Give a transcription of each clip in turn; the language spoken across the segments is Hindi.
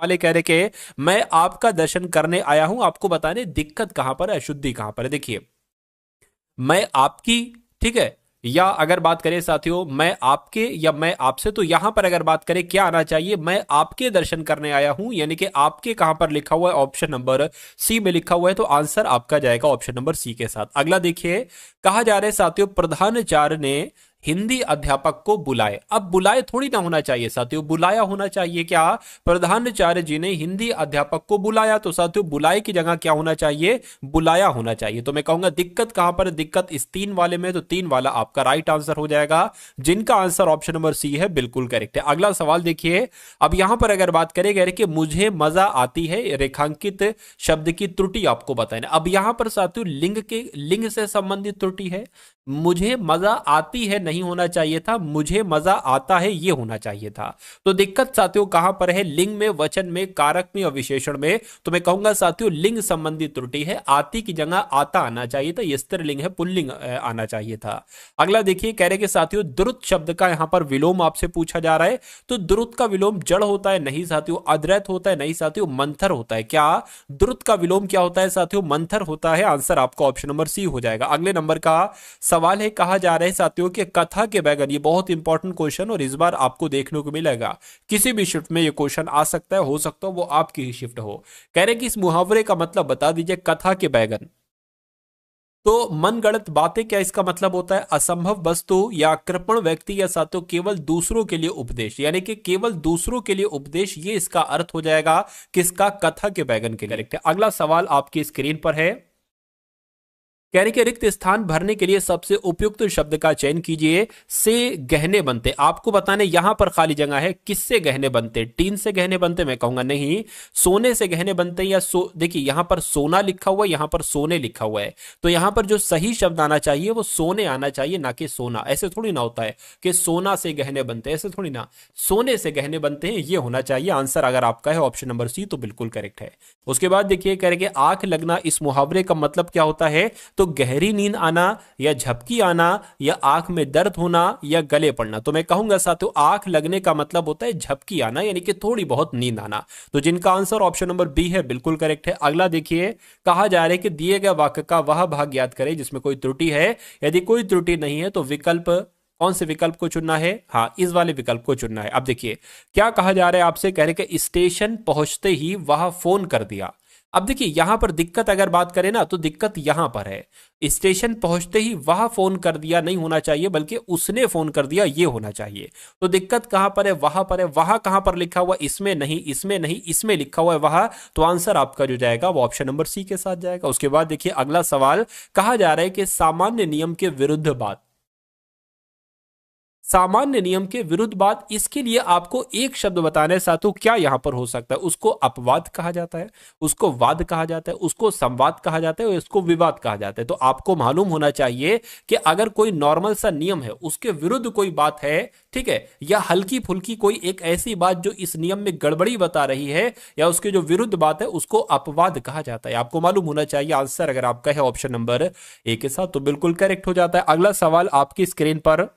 वाले कह रहे कि मैं आपका दर्शन करने आया हूं, आपको बताने दिक्कत कहां पर है, अशुद्धि कहां पर है। देखिए मैं आपकी, ठीक है, या अगर बात करें साथियों मैं आपके या मैं आपसे, तो यहां पर अगर बात करें क्या आना चाहिए, मैं आपके दर्शन करने आया हूं, यानी कि आपके कहां पर लिखा हुआ है, ऑप्शन नंबर सी में लिखा हुआ है, तो आंसर आपका जाएगा ऑप्शन नंबर सी के साथ। अगला देखिए, कहा जा रहा है साथियों प्रधानाचार्य ने हिंदी अध्यापक को बुलाए। अब बुलाए थोड़ी ना होना चाहिए साथियों, बुलाया होना चाहिए। क्या प्रधानाचार्य जी ने हिंदी अध्यापक को बुलाया, तो साथियों बुलाए की जगह क्या होना चाहिए, बुलाया होना चाहिए। तो मैं कहूंगा दिक्कत कहां पर है, दिक्कत इस 3 वाले में, तो 3 वाला आपका राइट आंसर हो जाएगा, जिनका आंसर ऑप्शन नंबर सी है, बिल्कुल करेक्ट है। अगला सवाल देखिए, अब यहां पर अगर बात करें कि मुझे मजा आती है, रेखांकित शब्द की त्रुटि आपको बताना। अब यहां पर साथियों लिंग से संबंधित त्रुटि है, मुझे मजा आती है नहीं होना चाहिए था, मुझे मजा आता है ये होना चाहिए था। तो दिक्कत साथियों कहां पर है, लिंग में, वचन में, कारक में और विशेषण में। तो मैं कहूंगा साथियों लिंग संबंधी त्रुटि है, आती की जगह आता आना चाहिए था, ये स्त्रीलिंग है, पुल्लिंग आना चाहिए था। अगला देखिए, कह रहे कि साथियों द्रुत शब्द का यहां पर विलोम आपसे पूछा जा रहा है, तो द्रुत का विलोम जड़ होता है, नहीं साथियों। अद्रैत होता है, नहीं साथियों। मंथर होता है। क्या द्रुत का विलोम क्या होता है साथियों, मंथर होता है। आंसर आपका ऑप्शन नंबर सी हो जाएगा। अगले नंबर का सवाल है, कहा जा रहा है साथियों कि कथा के बैगन, ये बहुत इंपॉर्टेंट क्वेश्चन और इस बार आपको देखने को मिलेगा, किसी भी शिफ्ट में ये क्वेश्चन आ सकता है, हो सकता है वो आपकी ही शिफ्ट हो। कह रहे कि इस मुहावरे का मतलब बता दीजिए, कथा के बैगन। तो मनगढ़ंत बातें, क्या इसका मतलब होता है, असंभव वस्तु या कृपण व्यक्ति या साथियों केवल दूसरों के लिए उपदेश, यानी कि केवल दूसरों के लिए उपदेश, ये इसका अर्थ हो जाएगा किसका, कथा के बैगन के लिए। करेक्ट है। अगला सवाल आपकी स्क्रीन पर है, कह रहे कि रिक्त स्थान भरने के लिए सबसे उपयुक्त शब्द का चयन कीजिए। से गहने बनते, आपको बताने यहां पर खाली जगह है, किससे गहने बनते, टीन से गहने बनते, मैं कहूंगा नहीं, सोने से गहने बनते या देखिए यहां पर सोना लिखा हुआ है, यहां पर सोने लिखा हुआ है, तो यहां पर जो सही शब्द आना चाहिए वो सोने आना चाहिए, ना कि सोना। ऐसे थोड़ी ना होता है कि सोना से गहने बनते, ऐसे थोड़ी ना, सोने से गहने बनते हैं, ये होना चाहिए। आंसर अगर आपका है ऑप्शन नंबर सी, तो बिल्कुल करेक्ट है। उसके बाद देखिए, कह रहे कि आंख लगना, इस मुहावरे का मतलब क्या होता है, तो गहरी नींद आना या झपकी आना या आंख में दर्द होना या गले पड़ना। तो मैं कहूंगा साथियों आंख लगने का मतलब होता है झपकी आना, यानी कि थोड़ी बहुत नींद आना। तो जिनका आंसर ऑप्शन नंबर बी है, बिल्कुल करेक्ट है। अगला देखिए, कहा जा रहा है कि दिए गए वाक्य का वह भाग ज्ञात करें जिसमें कोई त्रुटि है। यदि कोई त्रुटि नहीं है तो विकल्प, कौन से विकल्प को चुनना है, हाँ इस वाले विकल्प को चुनना है। अब देखिए क्या कहा जा रहा है आपसे, कह रहे कि स्टेशन पहुंचते ही वह फोन कर दिया। अब देखिए यहां पर दिक्कत अगर बात करें ना, तो दिक्कत यहां पर है, स्टेशन पहुंचते ही वह फोन कर दिया नहीं होना चाहिए, बल्कि उसने फोन कर दिया ये होना चाहिए। तो दिक्कत कहां पर है, वहां पर है। वहां कहां पर लिखा हुआ, इसमें नहीं, इसमें नहीं, इसमें लिखा हुआ है वहां। तो आंसर आपका जो जाएगा वो ऑप्शन नंबर सी के साथ जाएगा। उसके बाद देखिए अगला सवाल, कहा जा रहा है कि सामान्य नियम के विरुद्ध बात, सामान्य नियम के विरुद्ध बात, इसके लिए आपको एक शब्द बताना है साथियों, क्या यहां पर हो सकता है। उसको अपवाद कहा जाता है, उसको वाद कहा जाता है, उसको संवाद कहा जाता है और इसको विवाद कहा जाता है। तो आपको मालूम होना चाहिए कि अगर कोई नॉर्मल सा नियम है, उसके विरुद्ध कोई बात है, ठीक है, या हल्की फुल्की कोई एक ऐसी बात जो इस नियम में गड़बड़ी बता रही है, या उसके जो विरुद्ध बात है, उसको अपवाद कहा जाता है। आपको मालूम होना चाहिए। आंसर अगर आपका है ऑप्शन नंबर ए के साथ, तो बिल्कुल करेक्ट हो जाता है। अगला सवाल आपकी स्क्रीन पर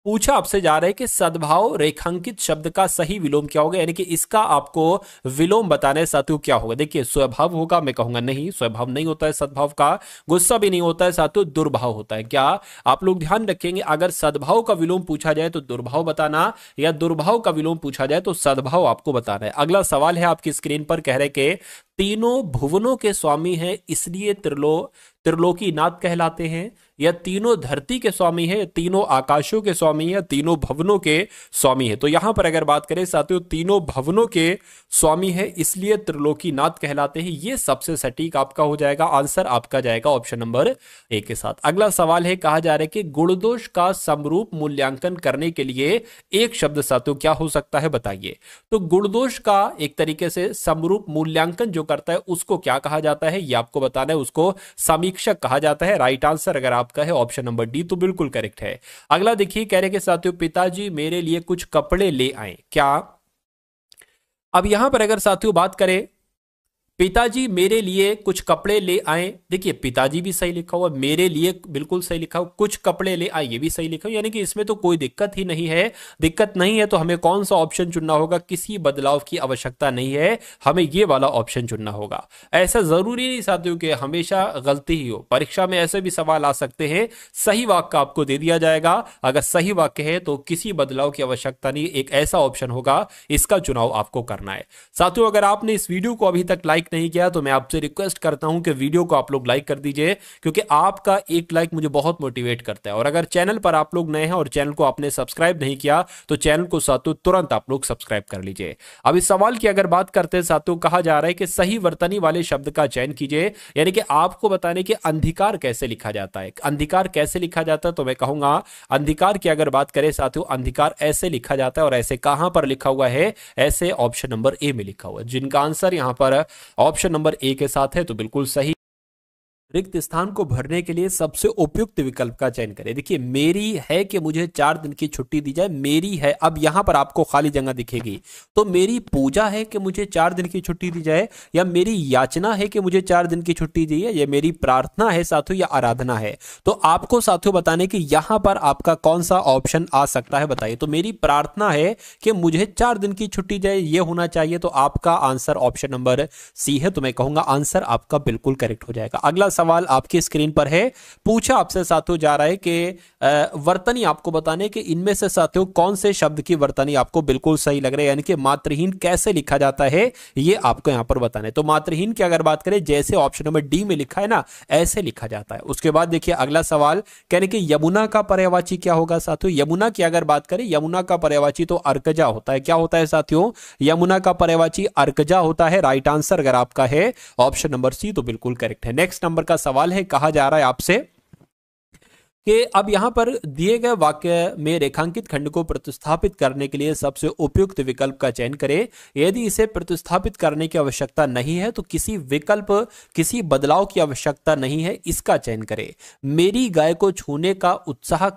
पूछा आपसे जा रहा है कि सद्भाव रेखांकित शब्द का सही विलोम क्या होगा, यानी कि इसका आपको विलोम बताना है साथियों, क्या होगा। देखिए स्वभाव होगा, मैं कहूंगा नहीं, स्वभाव नहीं होता है सद्भाव का। गुस्सा भी नहीं होता है साथियों, दुर्भाव होता है। क्या आप लोग ध्यान रखेंगे, अगर सद्भाव का विलोम पूछा जाए तो दुर्भाव बताना, या दुर्भाव का विलोम पूछा जाए तो सद्भाव आपको बताना है। अगला सवाल है आपकी स्क्रीन पर, कह रहे कि तीनों भुवनों के स्वामी हैं इसलिए त्रिलोकीनाथ कहलाते हैं, या तीनों धरती के स्वामी है, तीनों आकाशों के स्वामी है, तीनों भवनों के स्वामी है। तो यहां पर अगर बात करें साथियों, तीनों भवनों के स्वामी है इसलिए त्रिलोकीनाथ कहलाते हैं, ये सबसे सटीक आपका हो जाएगा। आंसर आपका जाएगा ऑप्शन नंबर ए के साथ। अगला सवाल है, कहा जा रहा है कि गुणदोष का समरूप मूल्यांकन करने के लिए एक शब्द साथियों क्या हो सकता है, बताइए। तो गुणदोष का एक तरीके से समरूप मूल्यांकन जो करता है उसको क्या कहा जाता है, ये आपको बताना है। उसको समीक्षक कहा जाता है। राइट आंसर अगर आपका है ऑप्शन नंबर डी, तो बिल्कुल करेक्ट है। अगला देखिए, कह रहे कि साथियों पिताजी मेरे लिए कुछ कपड़े ले आए। क्या अब यहां पर अगर साथियों बात करें, पिताजी मेरे लिए कुछ कपड़े ले आए। देखिए पिताजी भी सही लिखा हुआ, मेरे लिए बिल्कुल सही लिखा हुआ, कुछ कपड़े ले आए ये भी सही लिखा हुआ, यानी कि इसमें तो कोई दिक्कत ही नहीं है। दिक्कत नहीं है तो हमें कौन सा ऑप्शन चुनना होगा, किसी बदलाव की आवश्यकता नहीं है, हमें ये वाला ऑप्शन चुनना होगा। ऐसा जरूरी नहीं साथियों कि हमेशा गलती ही हो, परीक्षा में ऐसे भी सवाल आ सकते हैं सही वाक्य आपको दे दिया जाएगा, अगर सही वाक्य है तो किसी बदलाव की आवश्यकता नहीं, एक ऐसा ऑप्शन होगा, इसका चुनाव आपको करना है। साथियों अगर आपने इस वीडियो को अभी तक लाइक नहीं किया तो मैं आपसे रिक्वेस्ट करता हूं कि वीडियो को आप लोग लाइक कर दीजिए, क्योंकि आपका एक लाइक मुझे बहुत मोटिवेट करता है। और अगर चैनल पर आप लोग नए हैं और चैनल को आपने सब्सक्राइब नहीं किया तो चैनल को साथियों तुरंत आप लोग सब्सक्राइब कर लीजिए। अब इस सवाल की अगर बात करते हैं साथियों, कहा जा रहा है कि सही वर्तनी वाले शब्द का चयन कीजिए, यानी कि आपको बताने कि अंधकार कैसे लिखा जाता है। अंधकार कैसे लिखा जाता है तो मैं कहूंगा अंधकार की अगर बात करें साथियों, अंधकार ऐसे लिखा जाता है, और ऐसे कहां पर लिखा हुआ है, ऐसे ऑप्शन नंबर ए में लिखा हुआ है, जिनका आंसर यहां पर ऑप्शन नंबर ए के साथ है तो बिल्कुल सही। रिक्त स्थान को भरने के लिए सबसे उपयुक्त विकल्प का चयन करें। देखिए मेरी है कि मुझे 4 दिन की छुट्टी दी जाए, मेरी है, अब यहां पर आपको खाली जगह दिखेगी, तो मेरी पूजा है कि मुझे 4 दिन की छुट्टी दी जाए, या मेरी याचना है कि मुझे 4 दिन की छुट्टी दी है, या मेरी प्रार्थना है साथियों, या आराधना है। तो आपको साथियों बताने कि यहां पर आपका कौन सा ऑप्शन आ सकता है, बताइए। तो मेरी प्रार्थना है कि मुझे 4 दिन की छुट्टी जाए, ये होना चाहिए, तो आपका आंसर ऑप्शन नंबर सी है, तो मैं कहूंगा आंसर आपका बिल्कुल करेक्ट हो जाएगा। अगला सवाल आपकी स्क्रीन पर है, पूछा आपसे साथियों जा रहा है कि वर्तनी आपको बताने कि इनमें से साथियों कौन से शब्द की वर्तनी आपको बिल्कुल सही लग रहा है, यानी कि मात्रहीन कैसे लिखा जाता है ये आपको यहां पर बताने। तो मात्रहीन की अगर बात करें जैसे ऑप्शन नंबर डी में लिखा है ना, ऐसे लिखा जाता है। उसके बाद देखिए अगला सवाल कहने कि यमुना का पर्यायवाची क्या होगा साथियों। यमुना की अगर बात करें, यमुना का पर्यायवाची तो अर्कजा होता है। क्या होता है साथियों, यमुना का पर्यायवाची अर्कजा होता है। राइट आंसर अगर आपका है ऑप्शन नंबर सी तो बिल्कुल करेक्ट है। नेक्स्ट नंबर का सवाल है, कहा जा रहा है आपसे कि अब यहां पर दिए गए वाक्य में रेखांकित खंड को प्रतिस्थापित करने के लिए सबसे उपयुक्त विकल्प का चयन करें। यदि इसे प्रतिस्थापित करने की आवश्यकता नहीं है तो किसी विकल्प, किसी बदलाव की आवश्यकता नहीं है, इसका चयन करें। मेरी गाय को छूने का उत्साह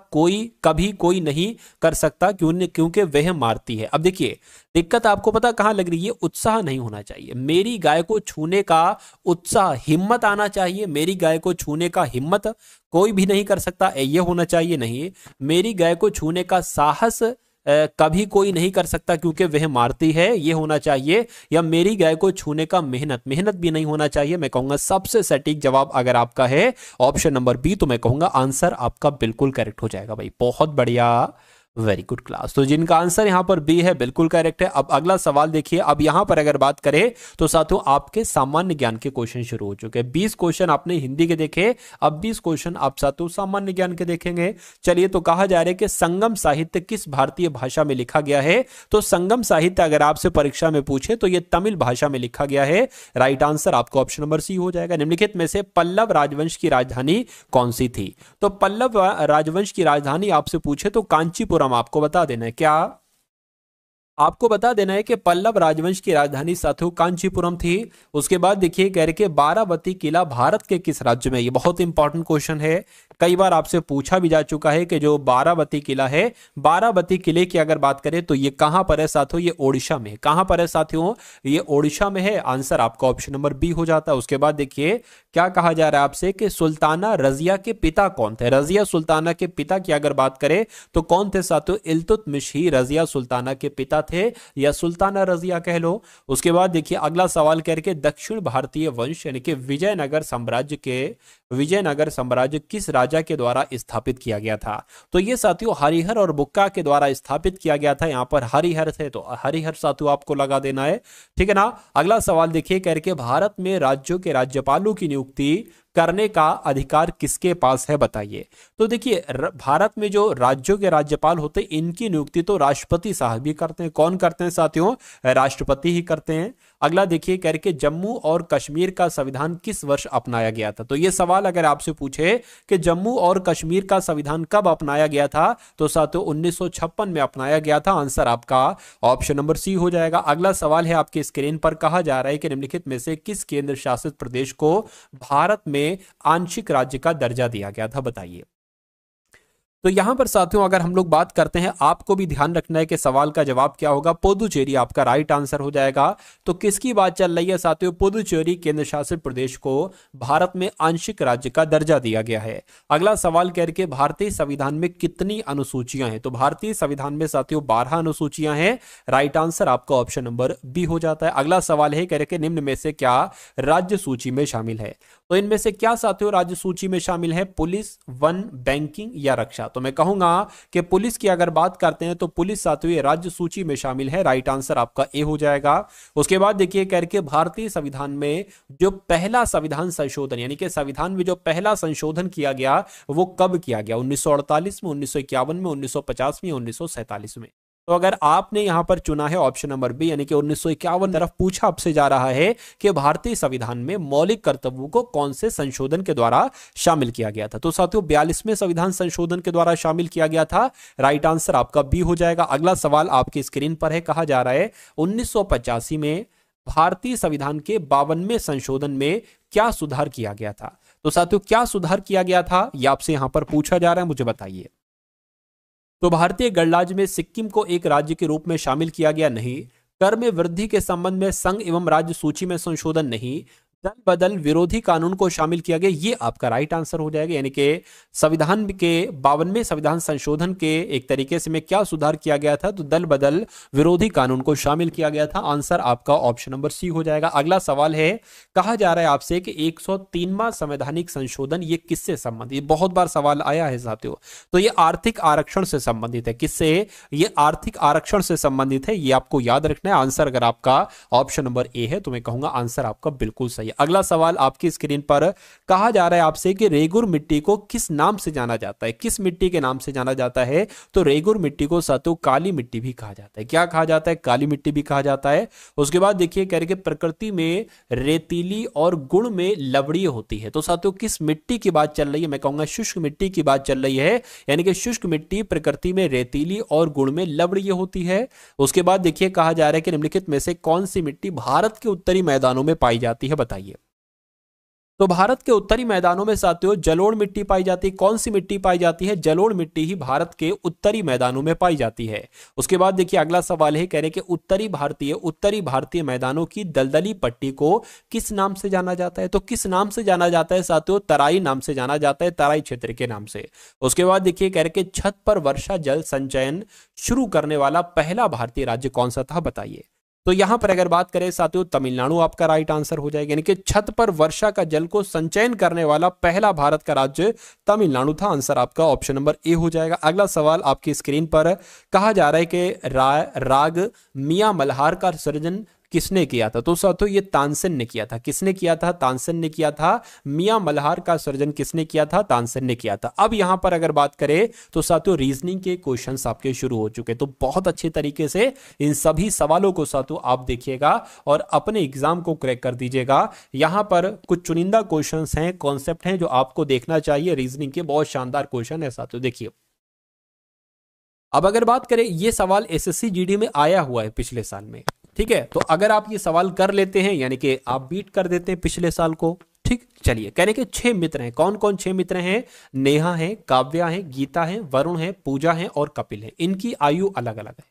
कभी कोई नहीं कर सकता क्योंकि वह मारती है। अब देखिए दिक्कत आपको पता कहां लग रही है, उत्साह नहीं होना चाहिए। मेरी गाय को छूने का उत्साह, हिम्मत आना चाहिए। मेरी गाय को छूने का हिम्मत कोई भी नहीं कर सकता, ये होना चाहिए। नहीं, मेरी गाय को छूने का साहस कभी कोई नहीं कर सकता क्योंकि वह मारती है, ये होना चाहिए। या मेरी गाय को छूने का मेहनत भी नहीं होना चाहिए। मैं कहूंगा सबसे सटीक जवाब अगर आपका है ऑप्शन नंबर बी तो मैं कहूंगा आंसर आपका बिल्कुल करेक्ट हो जाएगा भाई। बहुत बढ़िया, वेरी गुड क्लास। तो जिनका आंसर यहां पर बी है बिल्कुल करेक्ट है। अब अगला सवाल देखिए, अब यहां पर अगर बात करें तो साथियों आपके सामान्य ज्ञान के क्वेश्चन शुरू हो चुके हैं। 20 क्वेश्चन आपने हिंदी के देखे, अब 20 क्वेश्चन आप साथियों सामान्य ज्ञान के देखेंगे। चलिए, तो कहा जा रहा है कि संगम साहित्य किस भारतीय भाषा में लिखा गया है। तो संगम साहित्य अगर आपसे परीक्षा में पूछे तो यह तमिल भाषा में लिखा गया है। राइट आंसर आपको ऑप्शन नंबर सी हो जाएगा। निम्नलिखित में से पल्लव राजवंश की राजधानी कौन सी थी। तो पल्लव राजवंश की राजधानी आपसे पूछे तो कांचीपुरम आपको बता देना है। क्या आपको बता देना है कि पल्लव राजवंश की राजधानी साथियों कांचीपुरम थी। उसके बाद देखिए कह रहे कि बारावती किला भारत के किस राज्य में, ये बहुत इंपॉर्टेंट क्वेश्चन है, कई बार आपसे पूछा भी जा चुका है कि जो बारावती किला है, बारावती किले की अगर बात करें तो ये कहां पर है साथियों, ये ओडिशा में। कहां पर है साथियों, ये ओडिशा में है। आंसर आपका ऑप्शन नंबर बी हो जाता है। उसके बाद देखिए क्या कहा जा रहा है आपसे कि सुल्ताना रजिया के पिता कौन थे। रजिया सुल्ताना के पिता की अगर बात करें तो कौन थे साथियों, इल्तुतमिश ही रजिया सुल्ताना के पिता थे, या सुल्ताना रजिया कह लो। उसके बाद देखिए अगला सवाल करके दक्षिण भारतीय वंश यानी कि विजयनगर साम्राज्य किस राजा के द्वारा स्थापित किया गया था। तो ये साथियों हरिहर और बुक्का के द्वारा स्थापित किया गया था। यहां पर हरिहर थे तो हरिहर साथियों आपको लगा देना है, ठीक है ना। अगला सवाल देखिए करके भारत में राज्यों के राज्यपालों की नियुक्ति करने का अधिकार किसके पास है, बताइए। तो देखिए भारत में जो राज्यों के राज्यपाल होते हैं इनकी नियुक्ति तो राष्ट्रपति साहब भी करते हैं। कौन करते हैं साथियों, राष्ट्रपति ही करते हैं। अगला देखिए करके जम्मू और कश्मीर का संविधान किस वर्ष अपनाया गया था। तो यह सवाल अगर आपसे पूछे कि जम्मू और कश्मीर का संविधान कब अपनाया गया था तो साथियों 1956 में अपनाया गया था। आंसर आपका ऑप्शन नंबर सी हो जाएगा। अगला सवाल है आपके स्क्रीन पर, कहा जा रहा है कि निम्नलिखित में से किस केंद्र शासित प्रदेश को भारत में आंशिक राज्य का दर्जा दिया गया था, बताइए। तो यहां पर साथियों अगर हम लोग बात करते हैं, आपको भी ध्यान रखना है कि सवाल का जवाब क्या होगा। पुदुचेरी आपका राइट आंसर हो जाएगा। तो किसकी बात चल रही है साथियों? पुदुचेरी केंद्र शासित प्रदेश को भारत में आंशिक राज्य का दर्जा दिया गया है। अगला सवाल कह रहे भारतीय संविधान में कितनी अनुसूचियां हैं? तो भारतीय संविधान में साथियों 12 अनुसूचियां हैं। राइट आंसर आपका ऑप्शन नंबर बी हो जाता है। अगला सवाल है कह रहे निम्न में से क्या राज्य सूची में शामिल है? तो इनमें से क्या साथियों राज्य सूची में शामिल है? पुलिस, वन, बैंकिंग या रक्षा? तो मैं कहूंगा कि पुलिस की अगर बात करते हैं तो पुलिस साथियों ये राज्य सूची में शामिल है। राइट आंसर आपका ए हो जाएगा। उसके बाद देखिए करके भारतीय संविधान में जो पहला संविधान संशोधन यानी कि संविधान में जो पहला संशोधन किया गया वो कब किया गया? 1948 में, 1951 में, 1950 में, 1947 में? तो अगर आपने यहां पर चुना है ऑप्शन नंबर बी यानी कि 1951 तरफ पूछा आपसे जा रहा है कि भारतीय संविधान में मौलिक कर्तव्यों को कौन से संशोधन के द्वारा शामिल किया गया था? तो साथियों 42वें संविधान संशोधन के द्वारा शामिल किया गया था। राइट आंसर आपका बी हो जाएगा। अगला सवाल आपकी स्क्रीन पर है, कहा जा रहा है 1985 में भारतीय संविधान के 52वें संशोधन में क्या सुधार किया गया था? तो साथियों क्या सुधार किया गया था यह आपसे यहां पर पूछा जा रहा है, मुझे बताइए। तो भारतीय गणराज्य में सिक्किम को एक राज्य के रूप में शामिल किया गया नहीं। कर में वृद्धि के संबंध में संघ एवं राज्य सूची में संशोधन नहीं। दल बदल विरोधी कानून को शामिल किया गया, ये आपका राइट आंसर हो जाएगा। यानी कि संविधान के 52वें संविधान संशोधन के एक तरीके से में क्या सुधार किया गया था? तो दल बदल विरोधी कानून को शामिल किया गया था। आंसर आपका ऑप्शन नंबर सी हो जाएगा। अगला सवाल है, कहा जा रहा है आपसे कि 103वां संवैधानिक संशोधन ये किससे संबंधित? बहुत बार सवाल आया है साथियों। तो ये आर्थिक आरक्षण से संबंधित है। किससे? ये आर्थिक आरक्षण से संबंधित है, ये आपको याद रखना है। आंसर अगर आपका ऑप्शन नंबर ए है तो मैं कहूंगा आंसर आपका बिल्कुल सही है। अगला सवाल आपकी स्क्रीन पर, कहा जा रहा है आपसे कि रेगुर मिट्टी को किस नाम से जाना जाता है? किस मिट्टी के नाम से जाना जाता है? तो रेगुर मिट्टी को साथियों काली मिट्टी भी कहा जाता है। क्या कहा जाता है? काली मिट्टी भी कहा जाता है। उसके बाद देखिए कह रहे प्रकृति में रेतीली और गुण में लवड़ीय होती है। तो साथियों किस मिट्टी की बात चल रही है? मैं कहूंगा शुष्क मिट्टी की बात चल रही है। यानी कि शुष्क मिट्टी प्रकृति में रेतीली और गुण में लवड़ीय होती है। उसके बाद देखिए कहा जा रहा है कि निम्नलिखित में से कौन सी मिट्टी भारत के उत्तरी मैदानों में पाई जाती है? बताइए। तो भारत के उत्तरी मैदानों में साथियों जलोढ़ मिट्टी पाई जाती है। कौन सी मिट्टी पाई जाती है? जलोढ़ मिट्टी ही भारत के उत्तरी मैदानों में पाई जाती है। उसके बाद देखिए अगला सवाल है, कह रहे कि उत्तरी भारतीय मैदानों की दलदली पट्टी को किस नाम से जाना जाता है? तो किस नाम से जाना जाता है साथियों? तराई नाम से जाना जाता है, तराई क्षेत्र के नाम से। उसके बाद देखिए कह रहे कि छत पर वर्षा जल संचयन शुरू करने वाला पहला भारतीय राज्य कौन सा था? बताइए। तो यहां पर अगर बात करें साथियों तमिलनाडु आपका राइट आंसर हो जाएगा। यानी कि छत पर वर्षा का जल को संचयन करने वाला पहला भारत का राज्य तमिलनाडु था। आंसर आपका ऑप्शन नंबर ए हो जाएगा। अगला सवाल आपकी स्क्रीन पर, कहा जा रहा है कि राग मियां मल्हार का सृजन किसने किया था? तो साथियों ये तानसेन ने किया था। किसने किया था? तानसेन ने किया था। मियां मल्हार का सृजन किसने किया था? तानसेन ने किया था। अब यहां पर अगर बात करें तो साथियों रीजनिंग के क्वेश्चंस आपके शुरू हो चुके, तो बहुत अच्छे तरीके से इन सभी सवालों को साथियों आप देखिएगा और अपने एग्जाम को क्रैक कर दीजिएगा। यहां पर कुछ चुनिंदा क्वेश्चंस हैं, कॉन्सेप्ट हैं जो आपको देखना चाहिए। रीजनिंग के बहुत शानदार क्वेश्चन है साथियों, देखिए। अब अगर बात करें, ये सवाल एसएससी जीडी में आया हुआ है पिछले साल में, ठीक है। तो अगर आप ये सवाल कर लेते हैं यानी कि आप बीट कर देते हैं पिछले साल को, ठीक। चलिए, कहने के 6 मित्र हैं। कौन कौन 6 मित्र हैं? नेहा है, काव्या है, गीता है, वरुण है, पूजा है और कपिल है। इनकी आयु अलग अलग है।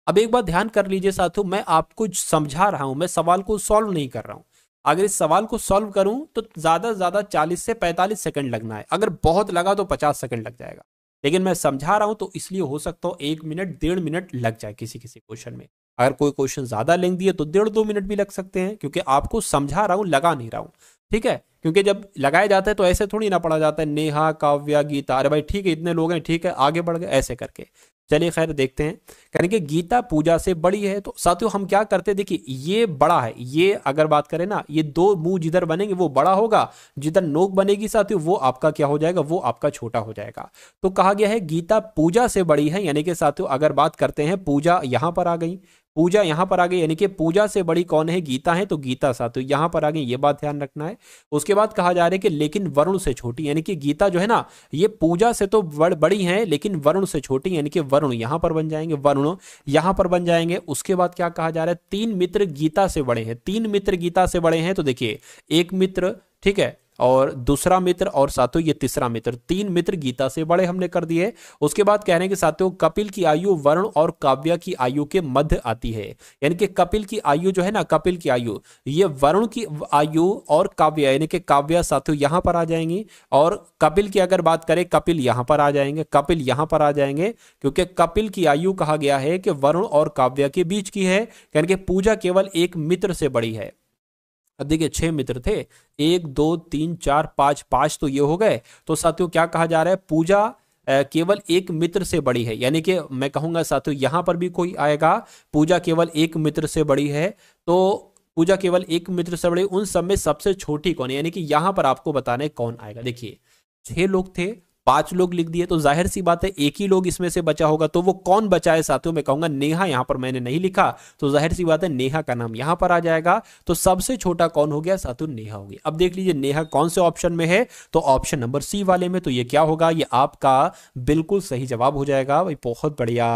अब एक बात ध्यान कर लीजिए साथियों, मैं आपको समझा रहा हूं, मैं सवाल को सॉल्व नहीं कर रहा हूं। अगर इस सवाल को सॉल्व करूं तो ज्यादा से ज्यादा 40 से 45 सेकंड लगना है। अगर बहुत लगा तो 50 सेकंड लग जाएगा। लेकिन मैं समझा रहा हूं तो इसलिए हो सकता हो 1 मिनट 1.5 मिनट लग जाए किसी किसी क्वेश्चन में। अगर कोई क्वेश्चन ज्यादा लेंथी है तो 1.5-2 मिनट भी लग सकते हैं, क्योंकि आपको समझा रहा हूं, लगा नहीं रहा हूं, ठीक है। क्योंकि जब लगाया जाता है तो ऐसे थोड़ी ना पढ़ा जाता है नेहा, काव्या, गीता, अरे भाई ठीक है इतने लोग हैं, ठीक है आगे बढ़ गए, ऐसे करके। चलिए खैर देखते हैं। कहने कि गीता पूजा से बड़ी है। तो साथियों हम क्या करते हैं, देखिए ये बड़ा है, ये अगर बात करें ना, ये 2 मुंह जिधर बनेंगे वो बड़ा होगा, जिधर नोक बनेगी साथियों वो आपका क्या हो जाएगा, वो आपका छोटा हो जाएगा। तो कहा गया है गीता पूजा से बड़ी है, यानी कि साथियों अगर बात करते हैं पूजा यहां पर आ गई, पूजा यहां पर आ गई, यानी कि पूजा से बड़ी कौन है? गीता है। तो गीता साथियों यहां पर आ गई, ये बात ध्यान रखना है। उसके बाद कहा जा रहा है कि लेकिन वरुण से छोटी, यानी कि गीता जो है ना ये पूजा से तो बड़ी है लेकिन वरुण से छोटी, यानी कि वरुण यहां पर बन जाएंगे, वरुण यहां पर बन जाएंगे। उसके बाद क्या कहा जा रहा है? 3 मित्र गीता से बड़े हैं। 3 मित्र गीता से बड़े हैं। तो देखिए एक मित्र, ठीक है, और दूसरा मित्र और साथियों ये तीसरा मित्र, 3 मित्र गीता से बड़े हमने कर दिए। उसके बाद कह रहे हैं कि साथियों कपिल की आयु वरुण और काव्या की आयु के मध्य आती है, यानी कि कपिल की आयु जो है ना, कपिल की आयु ये वरुण की आयु और काव्या यानी कि काव्या साथियों यहां पर आ जाएंगी, और कपिल की अगर बात करें कपिल यहां पर आ जाएंगे, कपिल यहां पर आ जाएंगे, क्योंकि कपिल की आयु कहा गया है कि वरुण और काव्या के बीच की है, यानी कि पूजा केवल एक मित्र से बड़ी है। अब देखिए 6 मित्र थे, 1 2 3 4 5, 5 तो ये हो गए, तो साथियों क्या कहा जा रहा है, पूजा केवल एक मित्र से बड़ी है, यानी कि मैं कहूंगा साथियों यहां पर भी कोई आएगा, पूजा केवल एक मित्र से बड़ी है, तो पूजा केवल एक मित्र से बड़ी, उन सब में सबसे छोटी कौन है, यानी कि यहां पर आपको बताने कौन आएगा। देखिए 6 लोग थे, 5 लोग लिख दिए, तो जाहिर सी बात है एक ही लोग इसमें से बचा होगा, तो वो कौन बचा है साथियों, मैं कहूंगा नेहा, यहां पर मैंने नहीं लिखा, तो जाहिर सी बात है नेहा का नाम यहां पर आ जाएगा, तो सबसे छोटा कौन हो गया साथियों, नेहा होगी। अब देख लीजिए नेहा कौन से ऑप्शन में है, तो ऑप्शन नंबर सी वाले में, तो ये क्या होगा, ये आपका बिल्कुल सही जवाब हो जाएगा भाई, बहुत बढ़िया,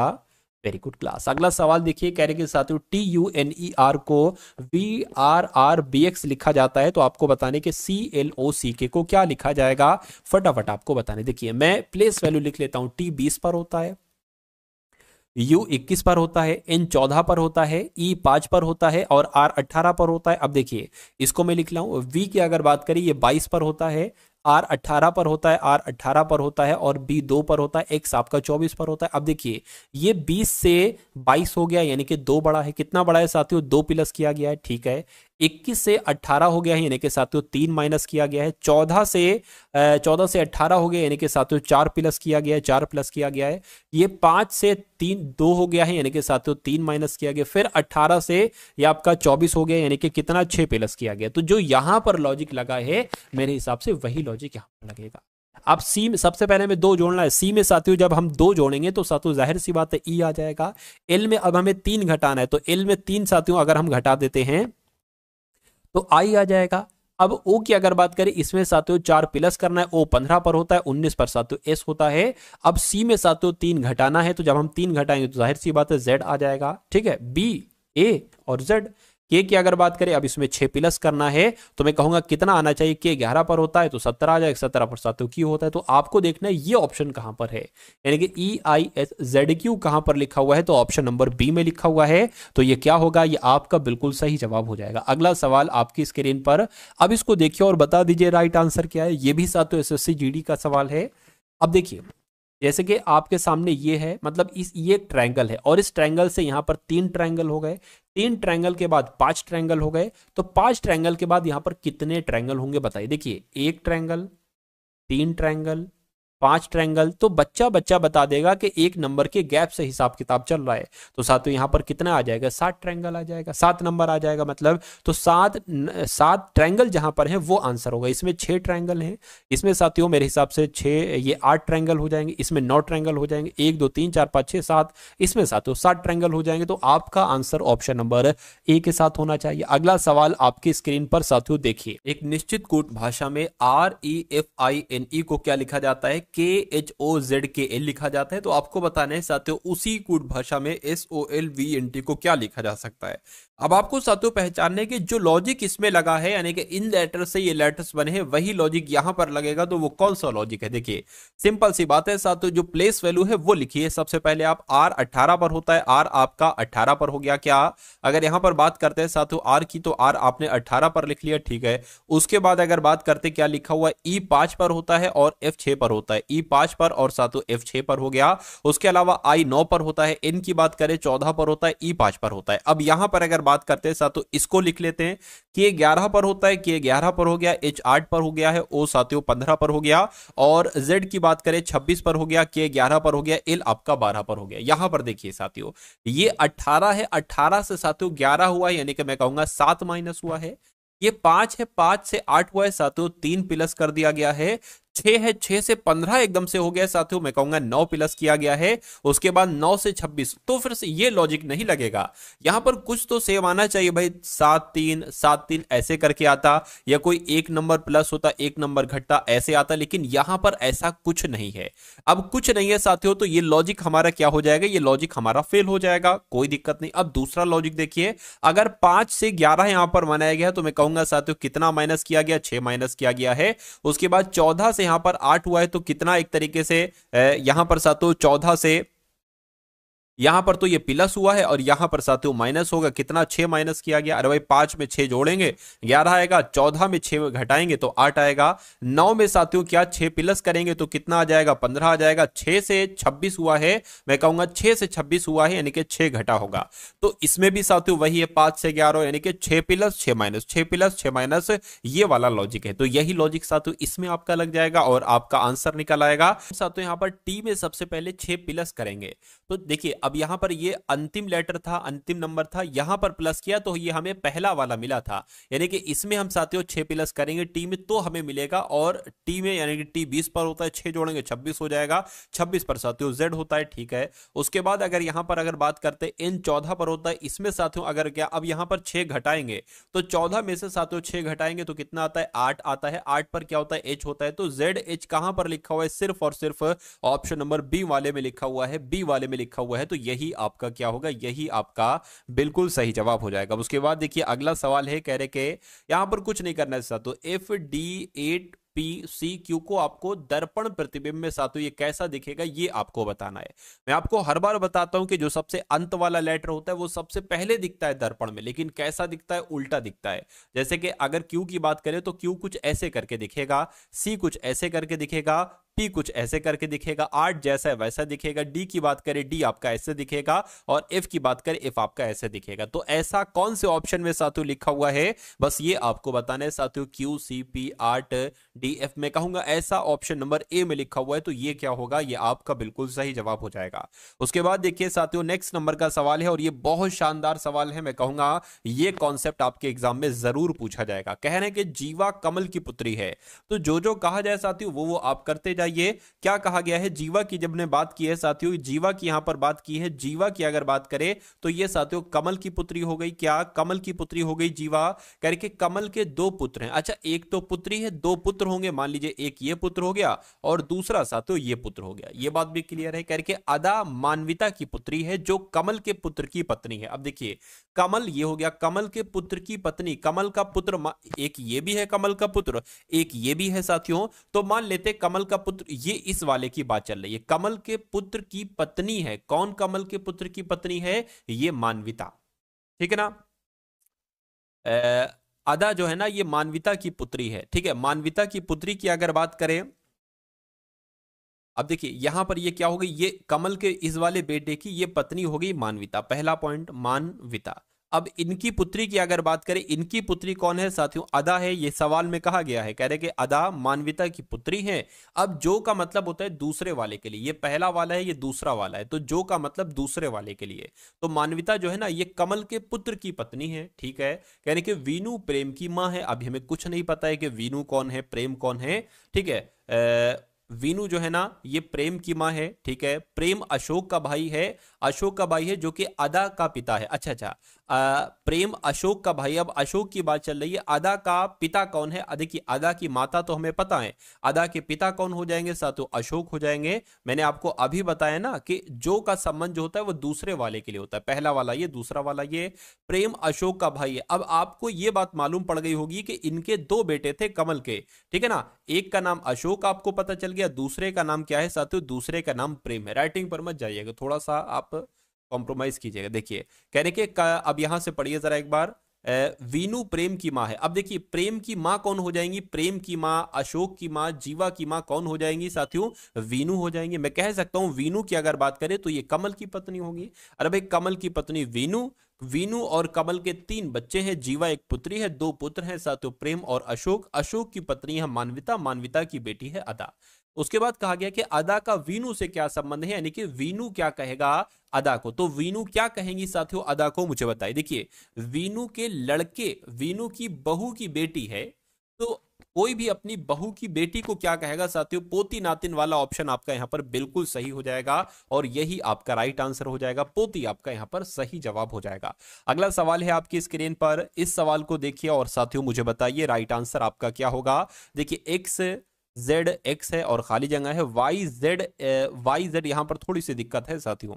वेरी गुड क्लास। अगला सवाल देखिए, कह रहे कि साथियों TUNER को VRRBX लिखा जाता है, तो आपको बताने के CLOCK को क्या लिखा जाएगा, फटाफट आपको बताने। देखिए मैं प्लेस वैल्यू लिख लेता हूं, T 20 पर होता है, U 21 पर होता है, N 14 पर होता है, E 5 पर होता है और R 18 पर होता है। अब देखिए इसको मैं लिख लाऊं, V की अगर बात करें ये 22 पर होता है, R 18 पर होता है, R 18 पर होता है और B 2 पर होता है, X आपका 24 पर होता है। अब देखिए ये 20 से 22 हो गया, यानी कि 2 बड़ा है, कितना बड़ा है साथियों, 2 प्लस किया गया है, ठीक है। 21 से 18 हो गया है, यानी कि साथियों 3 माइनस किया गया है। 14 से 18 हो गया, यानी कि साथियों 4 प्लस किया गया है, 4 प्लस किया गया है। ये 5 से 3 2 हो गया है, यानी कि साथियों 3 माइनस किया गया, फिर 18 से ये आपका 24 हो गया, यानी कि कितना 6 प्लस किया गया। तो जो यहां पर लॉजिक लगा है मेरे हिसाब से वही लॉजिक यहां पर लगेगा। अब सी में सबसे पहले हमें 2 जोड़ना है, सी में साथियों जब हम 2 जोड़ेंगे तो साथियों जाहिर सी बात है ई आ जाएगा। एल में अब हमें 3 घटाना है, तो एल में 3 साथियों अगर हम घटा देते हैं तो आई आ जाएगा। अब ओ की अगर बात करें इसमें साथियों 4 प्लस करना है, ओ 15 पर होता है, 19 पर साथियों एस होता है। अब सी में साथियों 3 घटाना है, तो जब हम 3 घटाएंगे तो जाहिर सी बात है जेड आ जाएगा, ठीक है, बी ए और जेड। के की अगर बात करें अब इसमें 6 प्लस करना है, तो मैं कहूंगा कितना आना चाहिए, के 11 पर होता है तो 17 आ जाएगा, 17 पर साथियों क्यू होता है। तो आपको देखना है ये ऑप्शन कहां पर है, यानी कि EISZQ कहां पर लिखा हुआ है, तो ऑप्शन नंबर बी में लिखा हुआ है, तो ये क्या होगा, ये आपका बिल्कुल सही जवाब हो जाएगा। अगला सवाल आपकी स्क्रीन पर, अब इसको देखिए और बता दीजिए राइट आंसर क्या है। ये भी साथियों SSC GD का सवाल है। अब देखिए जैसे कि आपके सामने ये है, मतलब ये एक ट्रायंगल है और इस ट्रायंगल से यहां पर 3 ट्रायंगल हो गए, 3 ट्रायंगल के बाद 5 ट्रायंगल हो गए, तो 5 ट्रायंगल के बाद यहां पर कितने ट्रायंगल होंगे बताइए। देखिए 1 ट्रायंगल, 3 ट्रायंगल, 5 ट्रायंगल, तो बच्चा बच्चा बता देगा कि एक नंबर के गैप से हिसाब किताब चल रहा है, तो साथियों यहां पर कितना आ जाएगा, 7 ट्रायंगल आ जाएगा, 7 नंबर आ जाएगा, मतलब तो 7 ट्रायंगल जहां पर है वो आंसर होगा। इसमें 6 ट्रायंगल हैं, इसमें साथियों मेरे हिसाब से 6 ये 8 ट्रायंगल हो जाएंगे, इसमें 9 ट्रायंगल हो जाएंगे, 1 2 3 4 5 6 7, इसमें साथियों 7 ट्रायंगल हो जाएंगे। तो आपका आंसर ऑप्शन नंबर ए के साथ होना चाहिए। अगला सवाल आपकी स्क्रीन पर साथियों देखिए, एक निश्चित कूट भाषा में REFINE को क्या लिखा जाता है, KHOZKL लिखा जाता है। तो आपको बताना है साथियों उसी कूट भाषा में SOLVNT को क्या लिखा जा सकता है। अब आपको साथियों पहचानने के जो लॉजिक इसमें लगा है, यानी कि इन लेटर से ये लेटर्स बने हैं, वही लॉजिक यहां पर लगेगा, तो वो कौन सा लॉजिक है। देखिए सिंपल सी बात है साथियों, जो प्लेस वैल्यू है वो लिखिए। सबसे पहले आप R 18 पर होता है, R आपका 18 पर हो गया क्या। अगर यहां पर बात करते हैं साथियों R की, तो R आपने 18 पर लिख लिया, ठीक है। उसके बाद अगर बात करते क्या लिखा हुआ है, E 5 पर होता है और F 6 पर होता है, E 5 पर और साथियों F 6 पर हो गया। उसके अलावा I 9 पर होता है, N की बात करें 14 पर होता है, E 5 पर होता है। अब यहां पर अगर बात करते हैं साथियों इसको लिख लेते हैं, K 11 पर होता है, K 11 पर हो गया, H 8 पर हो गया है, O साथियों 15 पर हो गया, और Z की बात करें 26 पर हो गया, K 11 पर हो गया, L आपका 12 पर हो गया। यहां पर देखिए साथियों ये 18 है, 18 से साथियों 11 हुआ है, यानी कि मैं कहूंगा 7 माइनस हुआ है। ये 5 है, 5 से 8 हुआ है साथियों, 3 प्लस कर दिया गया है, 6 है, 6 से 15 एकदम से हो गया साथियों, मैं कहूंगा 9 प्लस किया गया है, उसके बाद 9 से 26, तो फिर से ये लॉजिक नहीं लगेगा। यहां पर कुछ तो सेम आना चाहिए भाई, 7 3 7 3 ऐसे करके आता, या कोई एक नंबर प्लस होता एक नंबर घटता ऐसे आता, लेकिन यहां पर ऐसा कुछ नहीं है। अब कुछ नहीं है साथियों, तो ये लॉजिक हमारा क्या हो जाएगा, ये लॉजिक हमारा फेल हो जाएगा, कोई दिक्कत नहीं। अब दूसरा लॉजिक देखिए, अगर 5 से 11 यहां पर बनाया गया तो मैं कहूंगा साथियों कितना माइनस किया गया, 6 माइनस किया गया है। उसके बाद 14 से यहां पर 8 हुआ है, तो कितना एक तरीके से यहां पर साथियों 14 से यहां पर तो ये प्लस हुआ है, और यहां पर साथियों माइनस होगा, कितना 6 माइनस किया गया। अरे भाई 5 में 6 जोड़ेंगे 11 आएगा, 14 में 6 घटाएंगे तो 8 आएगा, 9 में साथियों क्या 6 प्लस करेंगे तो कितना आ जाएगा, 15 आ जाएगा। 6 से 26 हुआ है, मैं कहूंगा 6 से 26 हुआ है, यानी कि 6 घटा होगा। तो इसमें भी साथियों वही है, 5 से 11 यानी कि 6 प्लस 6 माइनस, 6 प्लस 6 माइनस, ये वाला लॉजिक है। तो यही लॉजिक साथियों इसमें आपका लग जाएगा और आपका आंसर निकल आएगा। साथियों यहां पर टी में सबसे पहले 6 प्लस करेंगे, तो देखिए अब यहां पर ये अंतिम लेटर था, अंतिम नंबर था, यहां पर प्लस किया तो ये हमें पहला वाला मिला था, यानी कि इसमें हम साथियों 6 प्लस करेंगे टी में तो हमें मिलेगा, और टी में यानी कि टी 20 पर होता है, 6 जोड़ेंगे 26 हो जाएगा, 26 पर साथियों जेड होता है, ठीक है। उसके बाद अगर यहां पर अगर बात करते हैं इन 14 पर होता है, इसमें साथियों अगर क्या अब यहां पर 6 घटाएंगे तो 14 में से साथियों 6 घटाएंगे तो कितना आता है, 8 आता है। 8 पर क्या होता है, एच होता है, तो जेड एच कहां पर लिखा हुआ है, सिर्फ और सिर्फ ऑप्शन नंबर बी वाले में लिखा हुआ है, बी वाले में लिखा हुआ है, तो यही आपका क्या होगा, यही आपका बिल्कुल सही जवाब हो जाएगा। उसके बाद देखिए अगला सवाल है, कह रहे के यहां पर कुछ नहीं करना है साथियों, F D 8 P C Q को आपको दर्पण प्रतिबिंब में साथियों ये कैसा दिखेगा ये आपको बताना है। मैं आपको हर बार बताता हूं कि जो सबसे अंत वाला लेटर होता है वो सबसे पहले दिखता है दर्पण में, लेकिन कैसा दिखता है, उल्टा दिखता है। जैसे कि अगर क्यू की बात करें तो क्यू कुछ ऐसे करके दिखेगा, सी कुछ ऐसे करके दिखेगा, पी कुछ ऐसे करके दिखेगा, आठ जैसा है वैसा दिखेगा, डी की बात करें डी आपका ऐसे दिखेगा, और एफ की बात करें एफ आपका ऐसे दिखेगा। तो ऐसा कौन से ऑप्शन में साथियों लिखा हुआ है, बस ये आपको बताना है साथियों, क्यू सी पी आठ डी एफ में कहूंगा ऐसा ऑप्शन नंबर ए में लिखा हुआ है, तो ये क्या होगा, ये आपका बिल्कुल सही जवाब हो जाएगा। उसके बाद देखिए साथियों नेक्स्ट नंबर का सवाल है, और ये बहुत शानदार सवाल है, मैं कहूंगा ये कॉन्सेप्ट आपके एग्जाम में जरूर पूछा जाएगा। कह रहे हैं कि जीवा कमल की पुत्री है, तो जो कहा जाए साथियों वो आप करते जाइए। क्या कहा गया है, जीवा की जब ने बात की है साथियों, जीवा की यहां पर बात की है, जीवा की अगर बात करें तो ये साथियों कमल की पुत्री हो गई, क्या कमल की पुत्री हो गई जीवा, करके कमल के 2 पुत्र हैं। अच्छा एक तो पुत्री है, 2 पुत्र होंगे, मान लीजिए एक ये पुत्र हो गया और दूसरा साथियों ये पुत्र हो गया, ये बात भी क्लियर है। करके अदा मानविता की पुत्री है जो कमल के पुत्र की पत्नी है। अब देखिए कमल ये हो गया, कमल के पुत्र की पत्नी, कमल का पुत्र, एक ये भी है कमल का पुत्र, एक ये भी है साथियों, तो मान लेते कमल का पुत्र, ये इस वाले की बात चल रही है, कमल के पुत्र की पत्नी है, कौन कमल के पुत्र की पत्नी है, ये मानविता, ठीक है ना। अदा जो है ना ये मानविता की पुत्री है, ठीक है। मानविता की पुत्री की अगर बात करें, अब देखिए यहां पर ये क्या हो गई, ये कमल के इस वाले बेटे की ये पत्नी हो गई मानविता, पहला पॉइंट मानविता। अब इनकी पुत्री की अगर बात करें, इनकी पुत्री कौन है साथियों, अदा है, ये सवाल में कहा गया है, कह रहे कि अदा मानविता की पुत्री है। अब जो का मतलब होता है दूसरे वाले के लिए, ये पहला वाला है ये दूसरा वाला है, तो जो का मतलब दूसरे वाले के लिए, तो मानविता जो है ना ये कमल के पुत्र की पत्नी है, ठीक है। कह रहे कि वीनू प्रेम की मां है। अभी हमें कुछ नहीं पता है कि वीनू कौन है, प्रेम कौन है, ठीक है। वीनू जो है ना ये प्रेम की मां है, ठीक है। प्रेम अशोक का भाई है, अशोक का भाई है जो कि अदा का पिता है। अच्छा प्रेम अशोक का भाई, अब अशोक की बात चल रही है, अदा का पिता कौन है, देखिए अदा की माता तो हमें पता है, अदा के पिता कौन हो जाएंगे साथियों, अशोक हो जाएंगे। मैंने आपको अभी बताया ना कि जो का संबंध जो होता है वो दूसरे वाले के लिए होता है, पहला वाला ये दूसरा वाला ये, प्रेम अशोक का भाई है। अब आपको ये बात मालूम पड़ गई होगी कि इनके 2 बेटे थे कमल के, ठीक है ना, एक का नाम अशोक आपको पता चल गया, दूसरे का नाम क्या है साथियों, दूसरे का नाम प्रेम है। राइटिंग पर मत जाइएगा, थोड़ा सा आप कॉम्प्रोमाइज कीजिएगा। देखिए कहने के अब यहां से पढ़िए जरा एक बार, वीनू प्रेम की मां है। अब देखिए प्रेम की मां कौन हो जाएंगी, प्रेम की मां, अशोक की मां, जीवा की मां कौन हो जाएंगी साथियों, वीनू हो जाएंगी। मैं कह सकता हूं वीनू की अगर बात करें तो ये कमल की पत्नी होगी। अरे भाई कमल की पत्नी वीनू, वीनू और कमल के 3 बच्चे हैं, जीवा एक पुत्री है, 2 पुत्र हैं साथियों प्रेम और अशोक, अशोक की पत्नी है मानविता, मानविता की बेटी है अदा। उसके बाद कहा गया कि अदा का वीनू से क्या संबंध है, यानी कि वीनू क्या कहेगा अदा को, तो वीनू क्या कहेंगी साथियों अदा को, मुझे बताइए। देखिए वीनू के लड़के, वीनू की बहू की बेटी है, तो कोई भी अपनी बहू की बेटी को क्या कहेगा साथियों, पोती नातिन वाला ऑप्शन आपका यहां पर बिल्कुल सही हो जाएगा और यही आपका राइट आंसर हो जाएगा। पोती आपका यहां पर सही जवाब हो जाएगा। अगला सवाल है आपकी स्क्रीन पर, इस सवाल को देखिए और साथियों मुझे बताइए राइट आंसर आपका क्या होगा। देखिए एक्स जेड एक्स है और खाली जगह है वाई जेड यहां पर थोड़ी सी दिक्कत है साथियों।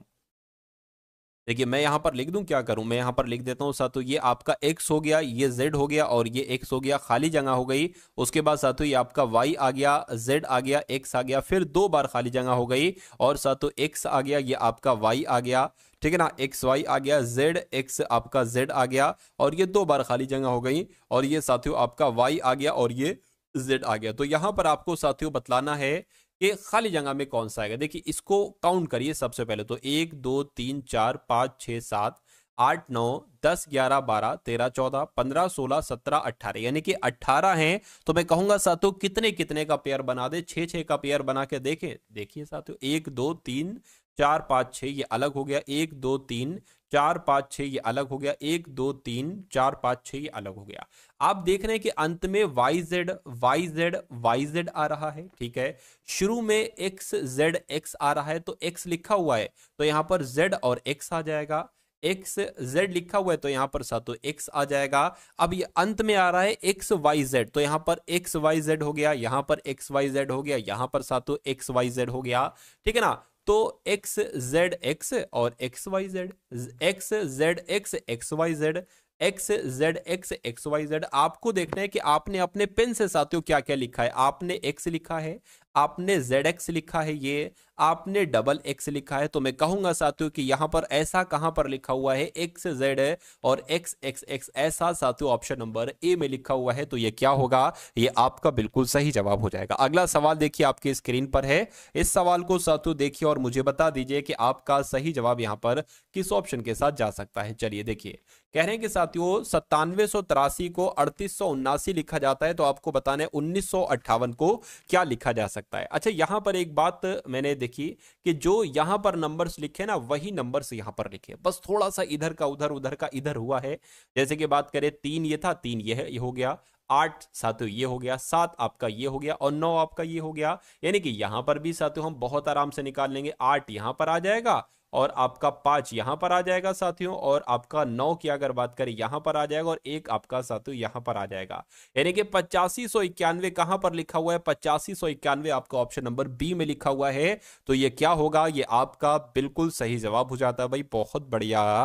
देखिए मैं यहां पर लिख दूं, क्या करूं, मैं यहां पर लिख देता हूं साथियों, ये आपका x हो गया, ये z हो गया और ये x हो गया, खाली जगह हो गई। उसके बाद साथियों ये आपका y आ गया, z आ गया, x आ गया, फिर दो बार खाली जगह हो गई और साथियों x आ गया, ये आपका y आ गया, ठीक है ना, एक्स वाई आ गया, जेड एक्स आपका जेड आ गया और ये दो बार खाली जगह हो गई और ये साथियों आपका वाई आ गया और ये जेड आ गया। तो यहां पर आपको साथियों बतलाना है कि खाली जगह में कौन सा आएगा। देखिए इसको काउंट करिए सबसे पहले तो, 1 2 3 4 5 6 7 8 9 10 11 12 13 14 15 16 17 18 यानी कि 18 हैं। तो मैं कहूंगा साथियों कितने कितने का पेयर बना दे, 6 6 का पेयर बना के देखें। देखिए साथियों 1 2 3 4 5 6 ये अलग हो गया, 1 2 3 4 5 6 ये अलग हो गया, 1 2 3 4 5 6 ये अलग हो गया। आप देख रहे हैं कि अंत में Y Z Y Z Y Z आ रहा है, ठीक है। शुरू में एक्स जेड एक्स आ रहा है तो एक्स लिखा हुआ है तो यहां पर जेड और एक्स आ जाएगा, एक्स जेड लिखा हुआ है तो यहां पर सातों एक्स आ जाएगा। अब ये अंत में आ रहा है एक्स वाई जेड तो यहां पर एक्स वाई जेड हो गया, यहां पर एक्स वाई जेड हो गया, यहां पर सातों एक्स वाई जेड हो गया, ठीक है ना। तो एक्स जेड एक्स और X Y Z, X Z X X Y Z, X Z X X Y Z. आपको देखना है कि आपने अपने पेन से साथियों क्या क्या लिखा है। आपने एक्स लिखा है, आपने जेड एक्स लिखा है, ये आपने डबल एक्स लिखा है। तो मैं कहूंगा साथियों कि यहां पर ऐसा कहां पर लिखा हुआ है एक्स जेड और एक्स एक्स एक्स, ऐसा साथियों ऑप्शन नंबर ए में लिखा हुआ है। तो ये क्या होगा, ये आपका बिल्कुल सही जवाब हो जाएगा। अगला सवाल देखिए आपकी स्क्रीन पर है, इस सवाल को साथियों देखिए और मुझे बता दीजिए कि आपका सही जवाब यहां पर किस ऑप्शन के साथ जा सकता है। चलिए देखिए कह रहे हैं कि साथियों 9783 को 3879 लिखा जाता है, तो आपको बताना है 1958 को क्या लिखा जा सकता है। अच्छा यहां पर एक बात मैंने देखी कि जो यहां पर नंबर्स लिखे ना वही नंबर्स यहां पर लिखे, बस थोड़ा सा इधर का उधर उधर का इधर हुआ है। जैसे कि बात करें 3 ये था, 3 ये है, ये हो गया, 8 साथियों ये हो गया, 7 आपका ये हो गया और 9 आपका ये हो गया। यानी कि यहां पर भी साथियों हम बहुत आराम से निकाल लेंगे, 8 यहां पर आ जाएगा और आपका 5 यहां पर आ जाएगा साथियों और आपका 9 की अगर बात करें यहां पर आ जाएगा और एक आपका साथियों यहां पर आ जाएगा। यानी कि 8591 कहां पर लिखा हुआ है, 8591 आपका ऑप्शन नंबर बी में लिखा हुआ है। तो ये क्या होगा, ये आपका बिल्कुल सही जवाब हो जाता है भाई, बहुत बढ़िया,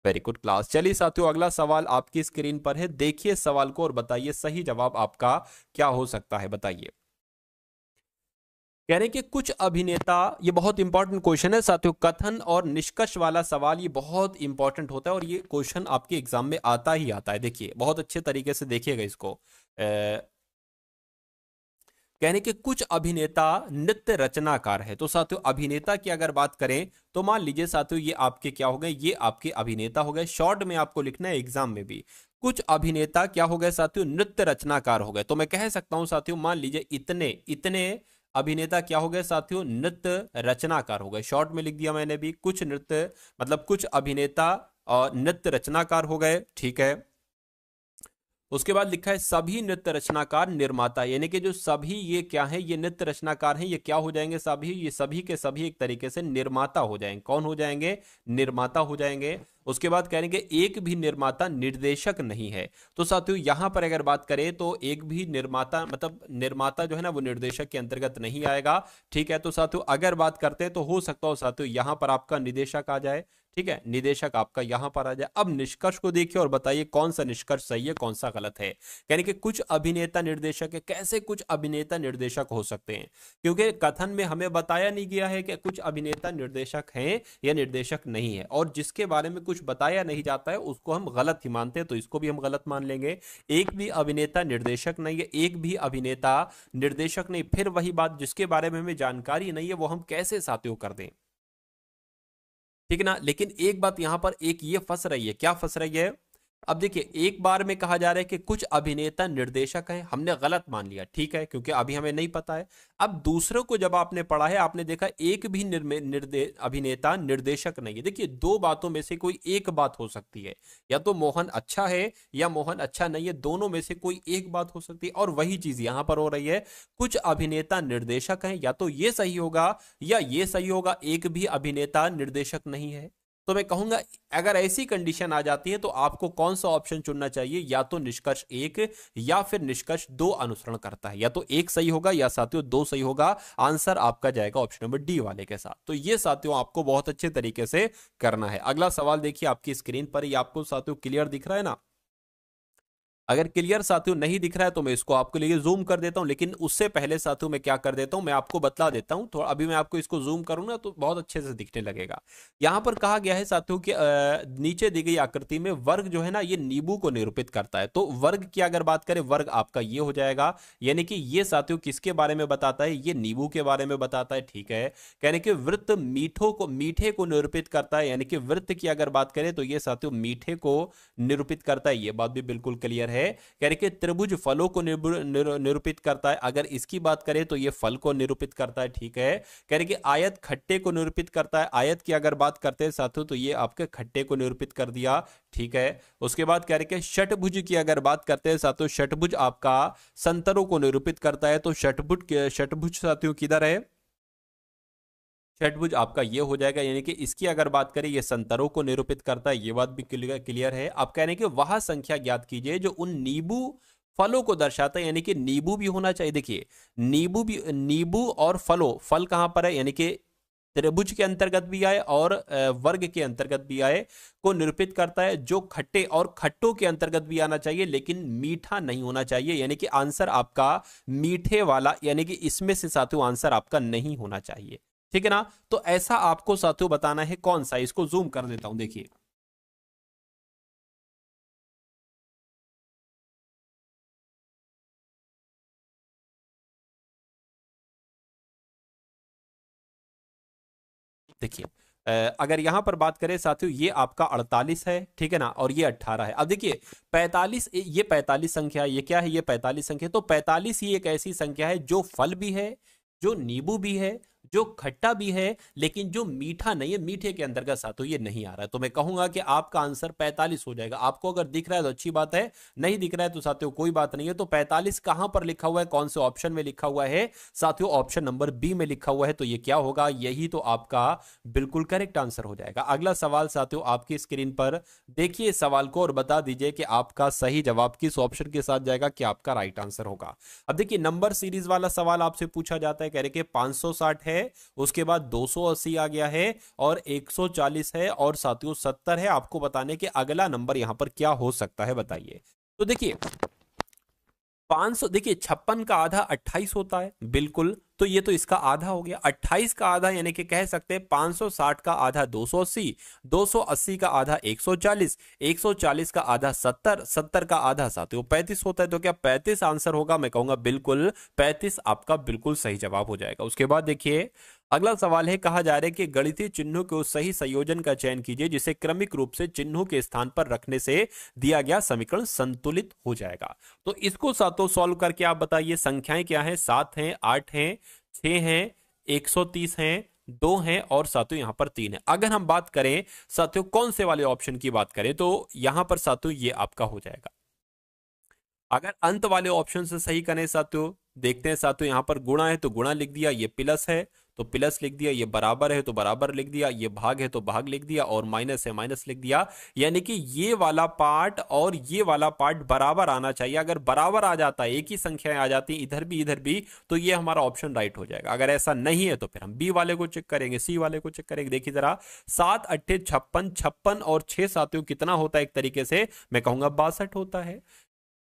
वेरी गुड क्लास। चलिए साथियों अगला सवाल आपकी स्क्रीन पर है, देखिए सवाल को और बताइए सही जवाब आपका क्या हो सकता है, बताइए। कह रहे हैं कि कुछ अभिनेता, ये बहुत इंपॉर्टेंट क्वेश्चन है साथियों, कथन और निष्कर्ष वाला सवाल ये बहुत इंपॉर्टेंट होता है और ये क्वेश्चन आपके एग्जाम में आता ही आता है। देखिए बहुत अच्छे तरीके से देखिएगा इसको। कहने के कुछ अभिनेता नृत्य रचनाकार है, तो साथियों अभिनेता की अगर बात करें तो मान लीजिए साथियों ये आपके क्या हो गए, ये आपके अभिनेता हो गए। शॉर्ट में आपको लिखना है एग्जाम में भी, कुछ अभिनेता क्या हो गए साथियों, नृत्य रचनाकार हो गए। तो मैं कह सकता हूं साथियों मान लीजिए इतने इतने अभिनेता क्या हो गए साथियों, नृत्य रचनाकार हो गए। शॉर्ट में लिख दिया मैंने भी, कुछ नृत्य मतलब कुछ अभिनेता और नृत्य रचनाकार हो गए, ठीक है। उसके बाद लिखा है सभी नृत्य रचनाकार निर्माता, यानी कि जो सभी ये क्या है, ये नृत्य रचनाकार हैं, ये क्या हो जाएंगे सभी, ये सभी के सभी एक तरीके से निर्माता हो जाएंगे। कौन हो जाएंगे, निर्माता हो जाएंगे। उसके बाद कह रहे हैं कि एक भी निर्माता निर्देशक नहीं है। तो साथियों यहां पर अगर बात करें तो एक भी निर्माता मतलब निर्माता जो है ना वो निर्देशक के अंतर्गत नहीं आएगा, ठीक है। तो साथियों अगर बात करते हैं तो हो सकता हो साथियों यहां पर आपका निदेशक आ जाए, ठीक है, निदेशक आपका यहां पर आ जाए। अब निष्कर्ष को देखिए और बताइए कौन सा निष्कर्ष सही है कौन सा गलत है। यानी कि कुछ अभिनेता निर्देशक है, कैसे कुछ अभिनेता निर्देशक हो सकते हैं, क्योंकि कथन में हमें बताया नहीं गया है कि कुछ अभिनेता निर्देशक हैं या निर्देशक नहीं है, और जिसके बारे में कुछ बताया नहीं जाता है उसको हम गलत ही मानते हैं, तो इसको भी हम गलत मान लेंगे। एक भी अभिनेता निर्देशक नहीं है, एक भी अभिनेता निर्देशक नहीं, फिर वही बात जिसके बारे में हमें जानकारी नहीं है वो हम कैसे साथियों कर दें, ठीक है ना। लेकिन एक बात यहां पर एक ये फंस रही है, क्या फंस रही है, अब देखिए, एक बार में कहा जा रहा है कि कुछ अभिनेता निर्देशक हैं, हमने गलत मान लिया, ठीक है, क्योंकि अभी हमें नहीं पता है। अब दूसरों को जब आपने पढ़ा है, आपने देखा एक भी अभिनेता निर्देशक नहीं है। देखिए, दो बातों में से कोई एक बात हो सकती है, या तो मोहन अच्छा है या मोहन अच्छा नहीं है, दोनों में से कोई एक बात हो सकती है। और वही चीज यहां पर हो रही है, कुछ अभिनेता निर्देशक हैं, या तो ये सही होगा या ये सही होगा, एक भी अभिनेता निर्देशक नहीं है। तो मैं कहूंगा, अगर ऐसी कंडीशन आ जाती है तो आपको कौन सा ऑप्शन चुनना चाहिए, या तो निष्कर्ष एक या फिर निष्कर्ष दो अनुसरण करता है। या तो एक सही होगा या साथियों दो सही होगा। आंसर आपका जाएगा ऑप्शन नंबर डी वाले के साथ। तो ये साथियों आपको बहुत अच्छे तरीके से करना है। अगला सवाल देखिए आपकी स्क्रीन पर, ये आपको साथियों क्लियर दिख रहा है ना? अगर क्लियर साथियों नहीं दिख रहा है तो मैं इसको आपके लिए जूम कर देता हूं, लेकिन उससे पहले साथियों मैं क्या कर देता हूं, मैं आपको बतला देता हूं थोड़ा। अभी मैं आपको इसको जूम करूंगा तो बहुत अच्छे से दिखने लगेगा। यहां पर कहा गया है साथियों कि नीचे दी गई आकृति में वर्ग जो है ना, ये नींबू को निरूपित करता है। तो वर्ग की अगर बात करें, वर्ग आपका ये हो जाएगा, यानी कि ये साथियों किसके बारे में बताता है, ये नींबू के बारे में बताता है, ठीक है। कहने कि वृत्त मीठे को निरूपित करता है, यानी कि वृत्त की अगर बात करें तो ये साथियों मीठे को निरूपित करता है, ये बात भी बिल्कुल क्लियर है। कह रहे कि त्रिभुज फलों को निरूपित करता है, अगर इसकी बात करें तो ये फल को निरूपित करता है, ठीक है। कह रहे कि आयत खट्टे को निरूपित करता है, आयत की अगर बात करते हैं साथियों तो ये आपके खट्टे को निरूपित कर दिया, ठीक है। उसके बाद कह रहे कि षटभुज की अगर बात करते हैं साथियों, षटभुज आपका संतरों को निरूपित करता है। तो षटभुज साथियों किधर है, षटभुज आपका ये हो जाएगा, यानी कि इसकी अगर बात करें ये संतरों को निरूपित करता है, ये बात भी क्लियर है। आप कह रहे हैं कि वह संख्या ज्ञात कीजिए जो उन नींबू फलों को दर्शाता है, यानी कि नींबू भी होना चाहिए। देखिए, नींबू और फल कहां पर है, यानी कि त्रिभुज के अंतर्गत भी आए और वर्ग के अंतर्गत भी आए, को निरूपित करता है। जो खट्टे और खट्टों के अंतर्गत भी आना चाहिए, लेकिन मीठा नहीं होना चाहिए, यानी कि आंसर आपका मीठे वाला, यानी कि इसमें से साथियों आंसर आपका नहीं होना चाहिए, ठीक है ना। तो ऐसा आपको साथियों बताना है कौन सा, इसको जूम कर देता हूं, देखिए। देखिए, अगर यहां पर बात करें साथियों, ये आपका 48 है, ठीक है ना, और ये 18 है। अब देखिए 45, ये 45 संख्या है, ये क्या है, ये 45 संख्या। तो 45 ही एक ऐसी संख्या है जो फल भी है, जो नींबू भी है, जो खट्टा भी है, लेकिन जो मीठा नहीं है, मीठे के अंतर्गत साथियों ये नहीं आ रहा है। तो मैं कहूंगा कि आपका आंसर 45 हो जाएगा। आपको अगर दिख रहा है तो अच्छी बात है, नहीं दिख रहा है तो साथियों कोई बात नहीं है। तो 45 कहां पर लिखा हुआ है, कौन से ऑप्शन में लिखा हुआ है साथियों, ऑप्शन नंबर बी में लिखा हुआ है। तो ये क्या होगा, यही तो आपका बिल्कुल करेक्ट आंसर हो जाएगा। अगला सवाल साथियों आपकी स्क्रीन पर देखिए इस सवाल को और बता दीजिए कि आपका सही जवाब किस ऑप्शन के साथ जाएगा, कि आपका राइट आंसर होगा। अब देखिए, नंबर सीरीज वाला सवाल आपसे पूछा जाता है, कह रहे कि 560 है, उसके बाद 280 आ गया है, और 140 है, और साथियों 70 है। आपको बताने के अगला नंबर यहां पर क्या हो सकता है, बताइए। तो देखिए 500, देखिए 56 का आधा 28 होता है, बिल्कुल। तो ये तो इसका आधा हो गया, 28 का आधा, यानी कि कह सकते हैं 560 का आधा 280, 280 का आधा 140, 140 का आधा 70, 70 का आधा साथियों 35 होता है। तो क्या 35 आंसर होगा? मैं कहूंगा बिल्कुल 35 आपका बिल्कुल सही जवाब हो जाएगा। उसके बाद देखिए अगला सवाल है, कहा जा रहा है कि गणितीय चिन्हों के उस सही संयोजन का चयन कीजिए जिसे क्रमिक रूप से चिन्हों के स्थान पर रखने से दिया गया समीकरण संतुलित हो जाएगा। तो इसको सातों सॉल्व करके आप बताइए, संख्याएं क्या है, 7 हैं, 8 हैं, 6 हैं, 130 हैं, 2 हैं, और साथियों यहां पर 3 है। अगर हम बात करें साथियों कौन से वाले ऑप्शन की बात करें, तो यहां पर साथियों ये आपका हो जाएगा। अगर अंत वाले ऑप्शन से सही करें साथियों, देखते हैं साथियों, यहां पर गुणा है तो गुणा लिख दिया, ये प्लस है तो प्लस लिख दिया, ये बराबर है तो बराबर लिख दिया, ये भाग है तो भाग लिख दिया, और माइनस है माइनस लिख दिया। यानी कि ये वाला पार्ट और ये वाला पार्ट बराबर आना चाहिए। अगर बराबर आ जाता है, एक ही संख्याएं आ जाती इधर भी, तो ये हमारा ऑप्शन राइट हो जाएगा। अगर ऐसा नहीं है तो फिर हम बी वाले को चेक करेंगे, सी वाले को चेक करेंगे। देखिए जरा, 7 अट्ठे 56, 56 और 6 साथियों कितना होता है, एक तरीके से मैं कहूंगा 62 होता है।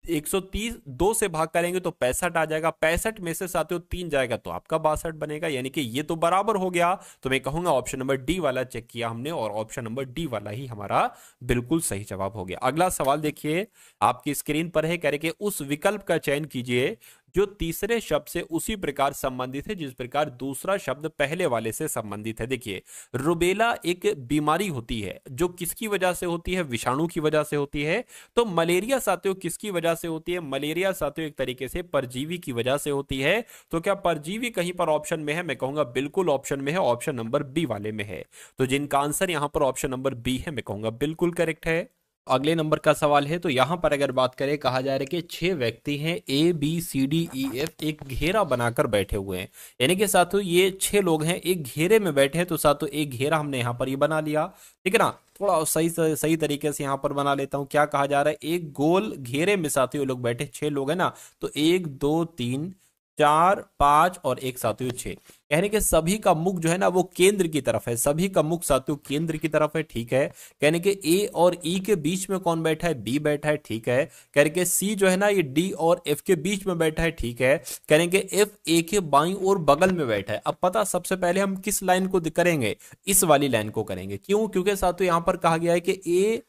130 2 से भाग करेंगे तो 65 आ जाएगा, 65 में से साथियों 3 जाएगा तो आपका 62 बनेगा, यानी कि ये तो बराबर हो गया। तो मैं कहूंगा ऑप्शन नंबर डी वाला चेक किया हमने, और ऑप्शन नंबर डी वाला ही हमारा बिल्कुल सही जवाब हो गया। अगला सवाल देखिए आपकी स्क्रीन पर है, कह रहे कि उस विकल्प का चयन कीजिए जो तीसरे शब्द से उसी प्रकार संबंधित है जिस प्रकार दूसरा शब्द पहले वाले से संबंधित है। देखिए, रुबेला एक बीमारी होती है जो किसकी वजह से होती है? विषाणु की वजह से होती है। तो मलेरिया साथियों किसकी वजह से होती है? मलेरिया साथियों एक तरीके से परजीवी की वजह से होती है। तो क्या परजीवी कहीं पर ऑप्शन में है? मैं कहूंगा बिल्कुल ऑप्शन में है, ऑप्शन नंबर बी वाले में है। तो जिनका आंसर यहां पर ऑप्शन नंबर बी है, मैं कहूंगा बिल्कुल करेक्ट है। अगले नंबर का सवाल है, तो यहां पर अगर बात करें, कहा जा रहा है कि 6 व्यक्ति हैं A B C D E F एक घेरा बनाकर बैठे हुए हैं। यानी कि साथियों ये 6 लोग हैं, एक घेरे में बैठे हैं। तो साथियों एक घेरा हमने यहां पर ये बना लिया, ठीक है ना। थोड़ा सही तरीके से यहां पर बना लेता हूं। क्या कहा जा रहा है? एक गोल घेरे में साथियों लोग बैठे, 6 लोग हैं ना। तो 1 2 3 4 5 और एक साथियों 6, कहने के सभी का मुख जो है ना वो केंद्र की तरफ है। सभी का मुख साथियों केंद्र की तरफ है, ठीक है। कहने के ए और ई के बीच में कौन बैठा है? बी बैठा है, ठीक है। कहने के सी जो है ना ये डी और एफ के बीच में बैठा है, ठीक है। कहने के एफ ए के बाईं और बगल में बैठा है। अब पता सबसे पहले हम किस लाइन को करेंगे? इस वाली लाइन को करेंगे। क्यों? क्योंकि साथियों यहां पर कहा गया है कि ए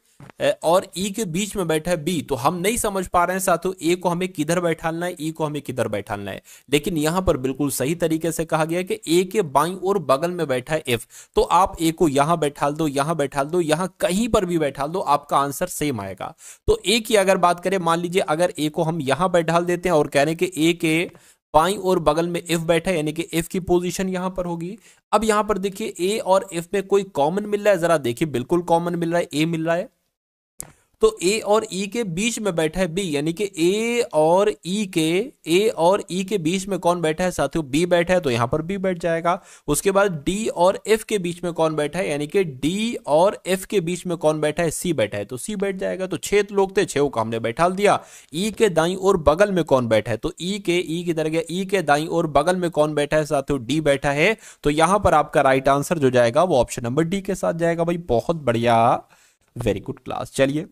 और ई के बीच में बैठा है बी। तो हम नहीं समझ पा रहे हैं साथियों ए को हमें किधर बैठाना है, ई को हमें किधर बैठाना है। लेकिन यहां पर बिल्कुल सही तरीके से कहा गया है कि ए के बाईं और बगल में बैठा है एफ। तो आप ए को यहां बैठा दो, यहां बैठा दो, यहां कहीं पर भी बैठा दो, आपका आंसर सेम आएगा। तो ए की अगर बात करें, मान लीजिए अगर ए को हम यहां बैठा देते हैं और कह रहे हैं कि ए के बाईं और बगल में एफ बैठा है, यानी कि एफ की पोजीशन यहां पर होगी। अब यहां पर देखिए ए और एफ में कोई कॉमन मिल रहा है? जरा देखिए, बिल्कुल कॉमन मिल रहा है, ए मिल रहा है। तो ए और ई के बीच में बैठा है बी, यानी कि ए और ई के बीच में कौन बैठा है साथियों? बी बैठा है। तो यहां पर बी बैठ जाएगा। उसके बाद डी और एफ के बीच में कौन बैठा है? यानी कि डी और एफ के बीच में कौन बैठा है? सी बैठा है। तो सी बैठ जाएगा। तो 6 लोग थे, 6 को हमने बैठा दिया। ई के दाईं और बगल में कौन बैठा है? तो ई की तरह गया, ई के दाईं और बगल में कौन बैठा है साथियों? डी बैठा है। तो यहां पर आपका राइट आंसर जो जाएगा वो ऑप्शन नंबर डी के साथ जाएगा। भाई बहुत बढ़िया, वेरी गुड क्लास। चलिए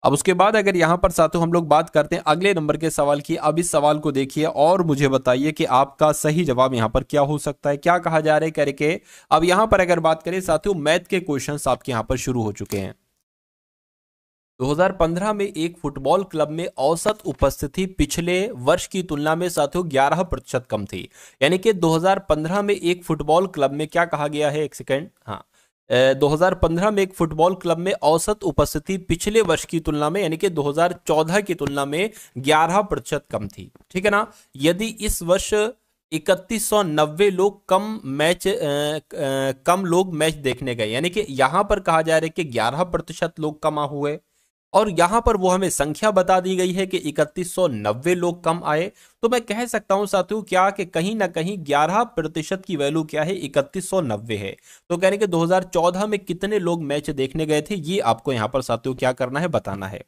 अब उसके बाद अगर यहां पर साथियों हम लोग बात करते हैं अगले नंबर के सवाल की। अब इस सवाल को देखिए और मुझे बताइए कि आपका सही जवाब यहां पर क्या हो सकता है। क्या कहा जा रहा है करके, अब यहां पर अगर बात करें साथियों, मैथ के क्वेश्चंस आपके यहां पर शुरू हो चुके हैं। 2015 में एक फुटबॉल क्लब में औसत उपस्थिति पिछले वर्ष की तुलना में साथियों 11% कम थी। यानी कि 2015 में एक फुटबॉल क्लब में क्या कहा गया है, एक सेकेंड, हाँ, 2015 में एक फुटबॉल क्लब में औसत उपस्थिति पिछले वर्ष की तुलना में यानी कि 2014 की तुलना में 11% कम थी, ठीक है ना। यदि इस वर्ष 3190 लोग कम लोग मैच देखने गए, यानी कि यहां पर कहा जा रहा है कि 11% लोग कम हुए, और यहां पर वो हमें संख्या बता दी गई है कि 3190 लोग कम आए। तो मैं कह सकता हूं साथियों क्या कि कहीं ना कहीं 11% की वैल्यू क्या है, 3190 है। तो कहने के 2014 में कितने लोग मैच देखने गए थे, ये आपको यहां पर साथियों क्या करना है, बताना है।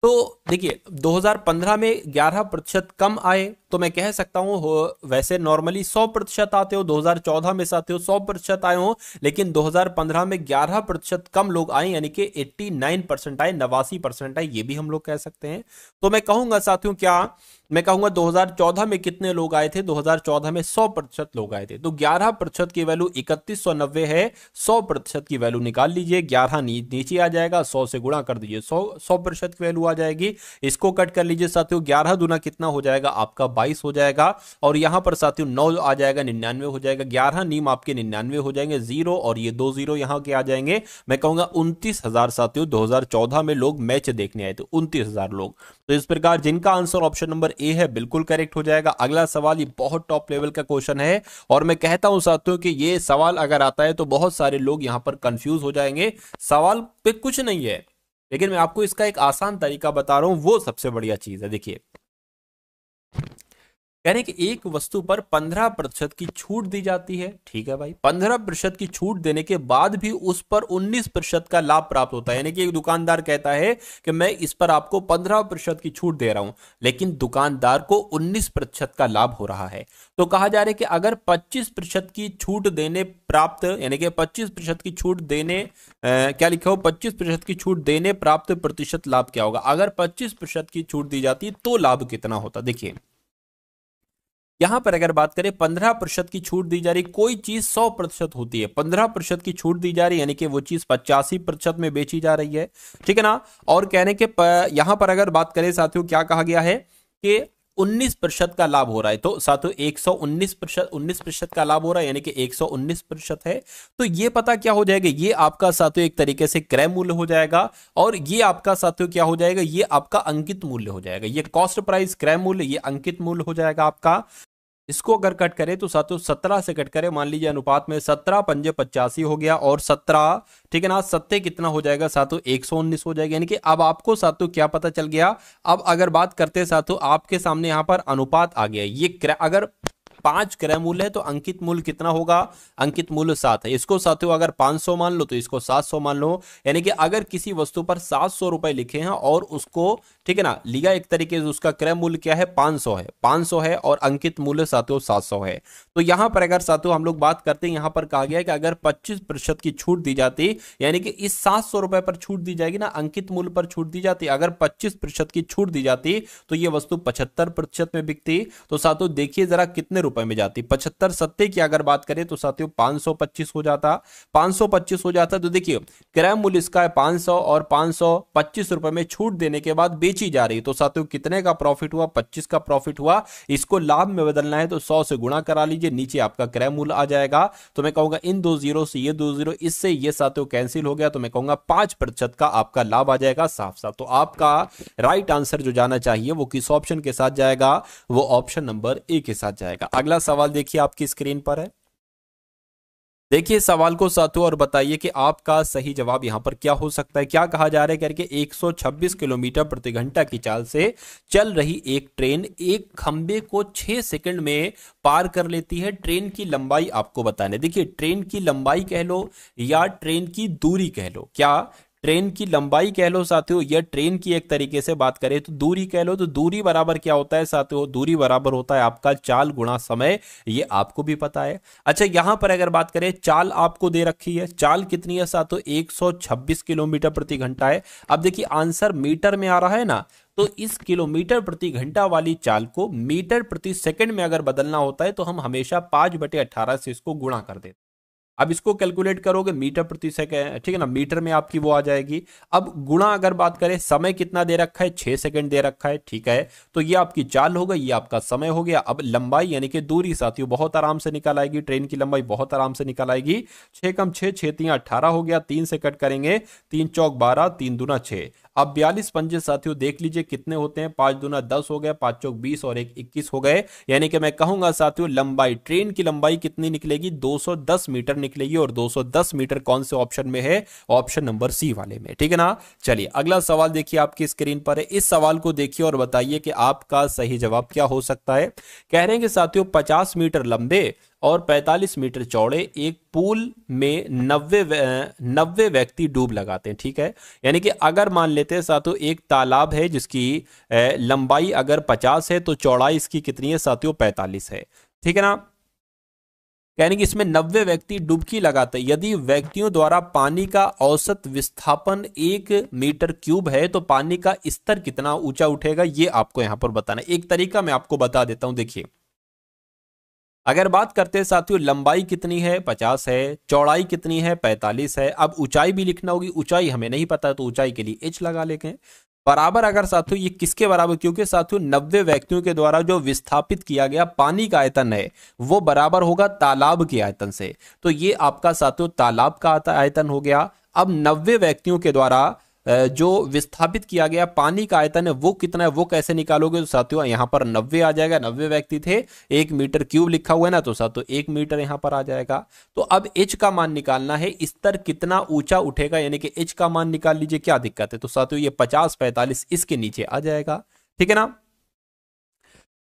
तो देखिए 2015 में 11% कम आए, तो मैं कह सकता हूं वैसे नॉर्मली 100% आते हो, 2014 में साथियों 100% आए हो, लेकिन 2015 में 11% कम लोग आए, यानी कि 89% आए, 89% आए, ये भी हम लोग कह सकते हैं। तो मैं कहूंगा साथियों क्या, मैं कहूंगा 2014 में कितने लोग आए थे, 2014 में 100% लोग आए थे। तो 11% की वैल्यू 3190 है, 100% की वैल्यू निकाल लीजिए, 11 नीचे आ जाएगा, 100 से गुणा कर दीजिए, 100% की वैल्यू आ जाएगी। इसको कट कर लीजिए साथियों, 11 दूना कितना हो जाएगा आपका 22 हो जाएगा, और यहां पर साथियों 9 आ जाएगा, 99 हो जाएगा, 11 नीम आपके 99 हो जाएंगे, 0 और ये 2 0 यहां के आ जाएंगे। मैं कहूंगा 29,000 साथियों 2014 में लोग मैच देखने आए थे, 29,000 लोग। तो इस प्रकार जिनका आंसर ऑप्शन नंबर ए है बिल्कुल करेक्ट हो जाएगा। अगला सवाल ये बहुत टॉप लेवल का क्वेश्चन है, और मैं कहता हूं साथियों कि ये सवाल अगर आता है तो बहुत सारे लोग यहां पर कंफ्यूज हो जाएंगे। सवाल पे कुछ नहीं है, लेकिन मैं आपको इसका एक आसान तरीका बता रहा हूं, वो सबसे बढ़िया चीज है। देखिए कह रहे हैं कि एक वस्तु पर 15% की छूट दी जाती है, ठीक है भाई, 15% की छूट देने के बाद भी उस पर 19% का लाभ प्राप्त होता है। यानी कि एक दुकानदार कहता है कि मैं इस पर आपको 15% की छूट दे रहा हूं, लेकिन दुकानदार को 19% का लाभ हो रहा है। तो कहा जा रहा है कि अगर 25% की छूट देने प्राप्त, यानी कि 25% की छूट देने क्या लिखा हो, 25% की छूट देने प्राप्त प्रतिशत लाभ क्या होगा। अगर 25% की छूट दी जाती तो लाभ कितना होता। देखिए यहां पर अगर बात करें 15% की छूट दी जा रही, कोई चीज 100% होती है, 15% की छूट दी जा रही यानी कि वो चीज 85% में बेची जा रही है, ठीक है ना। और कहने के यहां पर अगर बात करें साथियों क्या कहा गया है कि 19% का लाभ हो रहा है, तो साथियों 19% का लाभ हो रहा है यानी कि 119% है। तो ये पता क्या हो जाएगा, ये आपका साथियों एक तरीके से क्रय मूल्य हो जाएगा, और ये आपका साथियों क्या हो जाएगा, ये आपका अंकित मूल्य हो जाएगा। ये कॉस्ट प्राइस क्रय मूल्य, ये अंकित मूल्य हो जाएगा आपका। इसको अगर कट करें तो साथियों 17 से कट करें, मान लीजिए अनुपात में 17 पंजे 85 हो गया, और 17 ठीक है ना, 7 कितना हो जाएगा साथियों 119 हो जाएगा। यानी कि अब आपको साथियों क्या पता चल गया, अब अगर बात करते हैं साथियों आपके सामने यहां पर अनुपात आ गया। ये अगर 5 क्रय मूल्य है तो अंकित मूल्य कितना होगा, अंकित मूल्य 7 है। इसको साथियों अगर 500 मान लो तो इसको 700 मान लो, यानी कि अगर किसी वस्तु पर 700 रुपए लिखे हैं और उसको ठीक है ना लिया एक तरीके से, उसका क्रय मूल्य क्या है 500 है, 500 है, और अंकित मूल्य साथियों 700 है। तो यहां पर अगर साथियों हम लोग बात करते हैं, यहां पर कहा गया है कि अगर 25% की छूट दी जाती, यानी कि इस 700 रुपए पर छूट दी जाएगी ना, अंकित मूल्य पर छूट दी जाती, अगर 25% की छूट दी जाती तो यह वस्तु 75% में बिकती। तो साथियों देखिए जरा कितने रुपए में जाती, 75 सत्ते की अगर बात करें तो साथियों 525 हो जाता, 525 हो जाता। तो देखिए क्रय मूल्य इसका है 500 और 525 रुपए में छूट देने के बाद बेची जा रही, तो साथियों कितने का प्रॉफिट हुआ, 25 का प्रॉफिट हुआ। इसको लाभ में बदलना है तो 100 से गुणा करा लीजिए, नीचे आपका क्रय मूल्य आ जाएगा। तो मैं कहूंगा इन 2 जीरो से ये 2 जीरो, इससे ये साथियों कैंसिल हो गया, तो मैं कहूंगा 5% का आपका लाभ आ जाएगा साफ साफ। तो आपका राइट आंसर जो जाना चाहिए वो किस ऑप्शन के साथ जाएगा, वो ऑप्शन नंबर ए के साथ जाएगा। अगला सवाल देखिए आपकी स्क्रीन पर है, देखिए सवाल को साथियों और बताइए कि आपका सही जवाब यहां पर क्या हो सकता है। क्या कहा जा रहा है करके 126 किलोमीटर प्रति घंटा की चाल से चल रही एक ट्रेन एक खंबे को 6 सेकंड में पार कर लेती है। ट्रेन की लंबाई आपको बताने, देखिए ट्रेन की लंबाई कह लो या ट्रेन की दूरी कह लो, क्या ट्रेन की लंबाई कह लो साथियों, या ट्रेन की एक तरीके से बात करें तो दूरी कह लो, तो दूरी बराबर क्या होता है साथियों, दूरी बराबर होता है आपका चाल गुणा समय, ये आपको भी पता है। अच्छा यहां पर अगर बात करें चाल आपको दे रखी है, चाल कितनी है साथियों 126 किलोमीटर प्रति घंटा है। अब देखिए आंसर मीटर में आ रहा है ना, तो इस किलोमीटर प्रति घंटा वाली चाल को मीटर प्रति सेकंड में अगर बदलना होता है तो हम हमेशा 5/18 से इसको गुणा कर देते। अब इसको कैलकुलेट करोगे मीटर प्रति सेकंड, ठीक है ना, मीटर में आपकी वो आ जाएगी। अब गुणा अगर बात करें, समय कितना दे रखा है 6 सेकंड दे रखा है, ठीक है, तो ये आपकी चाल हो गई, ये आपका समय हो गया। अब लंबाई यानी कि दूरी साथियों बहुत आराम से निकल आएगी, ट्रेन की लंबाई बहुत आराम से निकल आएगी। 6 कम 6, 6 3 18 हो गया, 3 से कट करेंगे, 3 चौक 12, 3 दूना 6। अब 42 पंजे साथियों देख लीजिए कितने होते हैं, 5 दूना 10 हो गया, 5 चौक 20 और 1 21 हो गए। यानी कि मैं कहूंगा साथियों लंबाई, ट्रेन की लंबाई कितनी निकलेगी 210 मीटर निकलेगी, और 210 मीटर कौन से ऑप्शन में है, ऑप्शन नंबर सी वाले में, ठीक है ना। चलिए अगला सवाल देखिए आपकी स्क्रीन पर है, इस सवाल को देखिए और बताइए कि आपका सही जवाब क्या हो सकता है। कह रहे हैं कि साथियों 50 मीटर लंबे और 45 मीटर चौड़े एक पूल में 90 व्यक्ति डूब लगाते हैं, ठीक है। यानी कि अगर मान लेते हैं साथियों एक तालाब है जिसकी लंबाई अगर 50 है तो चौड़ाई इसकी कितनी है साथियों 45 है, ठीक है ना। यानी कि इसमें 90 व्यक्ति डुबकी लगाते हैं। यदि व्यक्तियों द्वारा पानी का औसत विस्थापन 1 मीटर क्यूब है तो पानी का स्तर कितना ऊंचा उठेगा, ये आपको यहां पर बताना है। एक तरीका मैं आपको बता देता हूं, देखिए अगर बात करते हैं साथियों लंबाई कितनी है 50 है, चौड़ाई कितनी है 45 है। अब ऊंचाई भी लिखना होगी, ऊंचाई हमें नहीं पता है तो ऊंचाई के लिए h लगा लेंगे। बराबर अगर साथियों ये किसके बराबर, क्योंकि साथियों 90 व्यक्तियों के द्वारा जो विस्थापित किया गया पानी का आयतन है वो बराबर होगा तालाब के आयतन से, तो ये आपका साथियों तालाब का आयतन हो गया। अब 90 व्यक्तियों के द्वारा जो विस्थापित किया गया पानी का आयतन है वो कितना है, वो कैसे निकालोगे, तो साथियों यहां पर 90 आ जाएगा, 90 व्यक्ति थे, 1 मीटर क्यूब लिखा हुआ है ना, तो साथियों 1 मीटर यहां पर आ जाएगा। तो अब h का मान निकालना है, स्तर कितना ऊंचा उठेगा, यानी कि h का मान निकाल लीजिए, क्या दिक्कत है। तो साथियों ये 50 45 इसके नीचे आ जाएगा, ठीक है ना,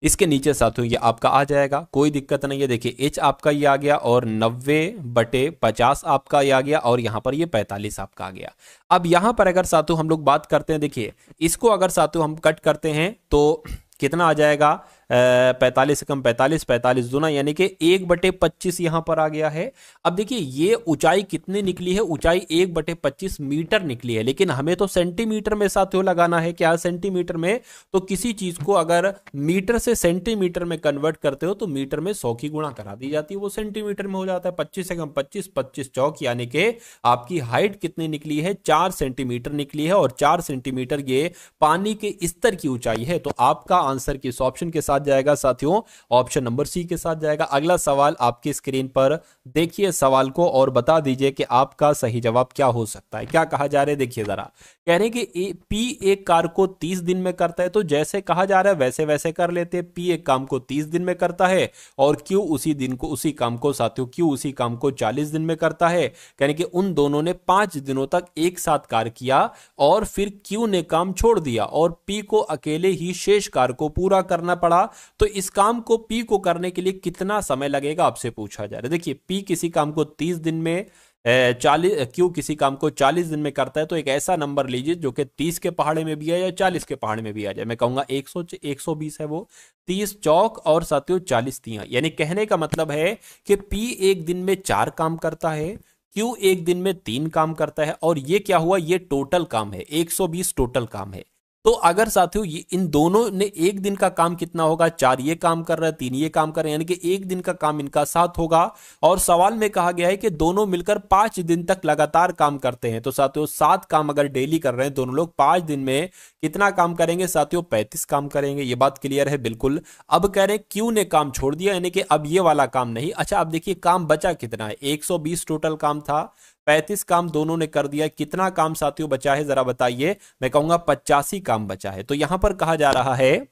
इसके नीचे साथियों ये आपका आ जाएगा, कोई दिक्कत नहीं है। देखिए h आपका ये आ गया और 90/50 आपका ये आ गया, और यहां पर ये 45 आपका आ गया। अब यहां पर अगर साथियों हम लोग बात करते हैं, देखिए इसको अगर साथियों हम कट करते हैं तो कितना आ जाएगा, 45 से कम 45, 45 दूना यानी कि 1/25 यहां पर आ गया है। अब देखिए ये ऊंचाई कितनी निकली है, ऊंचाई 1/25 मीटर निकली है, लेकिन हमें तो सेंटीमीटर में साथियों लगाना है। क्या सेंटीमीटर में? तो किसी चीज को अगर मीटर से सेंटीमीटर में कन्वर्ट करते हो तो मीटर में 100 की गुणा करा दी जाती है, वो सेंटीमीटर में हो जाता है। 25 से कम 25, 25 चौक यानी कि आपकी हाइट कितनी निकली है, 4 सेंटीमीटर निकली है, और 4 सेंटीमीटर ये पानी के स्तर की ऊंचाई है। तो आपका आंसर किस ऑप्शन के साथ जाएगा साथियों? ऑप्शन नंबर सी के साथ जाएगा। अगला सवाल आपकी स्क्रीन पर देखिए सवाल को और बता दीजिए कि आपका सही जवाब क्या हो सकता है। क्या कहा जा रहा है देखिए जरा, कह रहे हैं कि पी एक कार्य को 30 दिन में करता है, तो जैसे कहा जा रहा है वैसे वैसे कर लेते हैं। पी एक काम को 30 दिन में करता है और क्यू उसी काम को साथियों क्यू उसी काम को 40 दिन में करता है। यानी कि उन दोनों ने 5 दिनों तक एक साथ कार्य किया और फिर क्यू ने काम छोड़ दिया और पी को अकेले ही शेष कार्य को पूरा करना पड़ा। तो इस काम को पी को करने के लिए कितना समय लगेगा आपसे पूछा जा रहा है। देखिए पी किसी काम को 30 दिन में 40 क्यू किसी काम को 40 दिन में करता है, तो एक ऐसा नंबर लीजिए जो कि 30 के पहाड़े में भी आए या 40 के पहाड़े में भी आ जाए। मैं कहूंगा 120 है वो, 30 चौक और साथियों 40 तिया, यानी कहने का मतलब है कि पी एक दिन में 4 काम करता है, क्यू एक दिन में 3 काम करता है, और ये क्या हुआ, ये टोटल काम है, 120 टोटल काम है। तो अगर साथियों ये इन दोनों ने एक दिन का काम कितना होगा, 4 ये काम कर रहा है, 3 ये काम कर रहे हैं, यानी कि एक दिन का काम इनका 7 होगा। और सवाल में कहा गया है कि दोनों मिलकर 5 दिन तक लगातार काम करते हैं। तो साथियों 7 काम अगर डेली कर रहे हैं दोनों लोग, 5 दिन में कितना काम करेंगे साथियों? 35 काम करेंगे। ये बात क्लियर है बिल्कुल। अब कह रहे हैं क्यू ने काम छोड़ दिया, यानी कि अब ये वाला काम नहीं। अच्छा अब देखिए काम बचा कितना है, 120 टोटल काम था, 35 काम दोनों ने कर दिया, कितना काम साथियों बचा है जरा बताइए? मैं कहूंगा 85 काम बचा है। तो यहां पर कहा जा रहा है,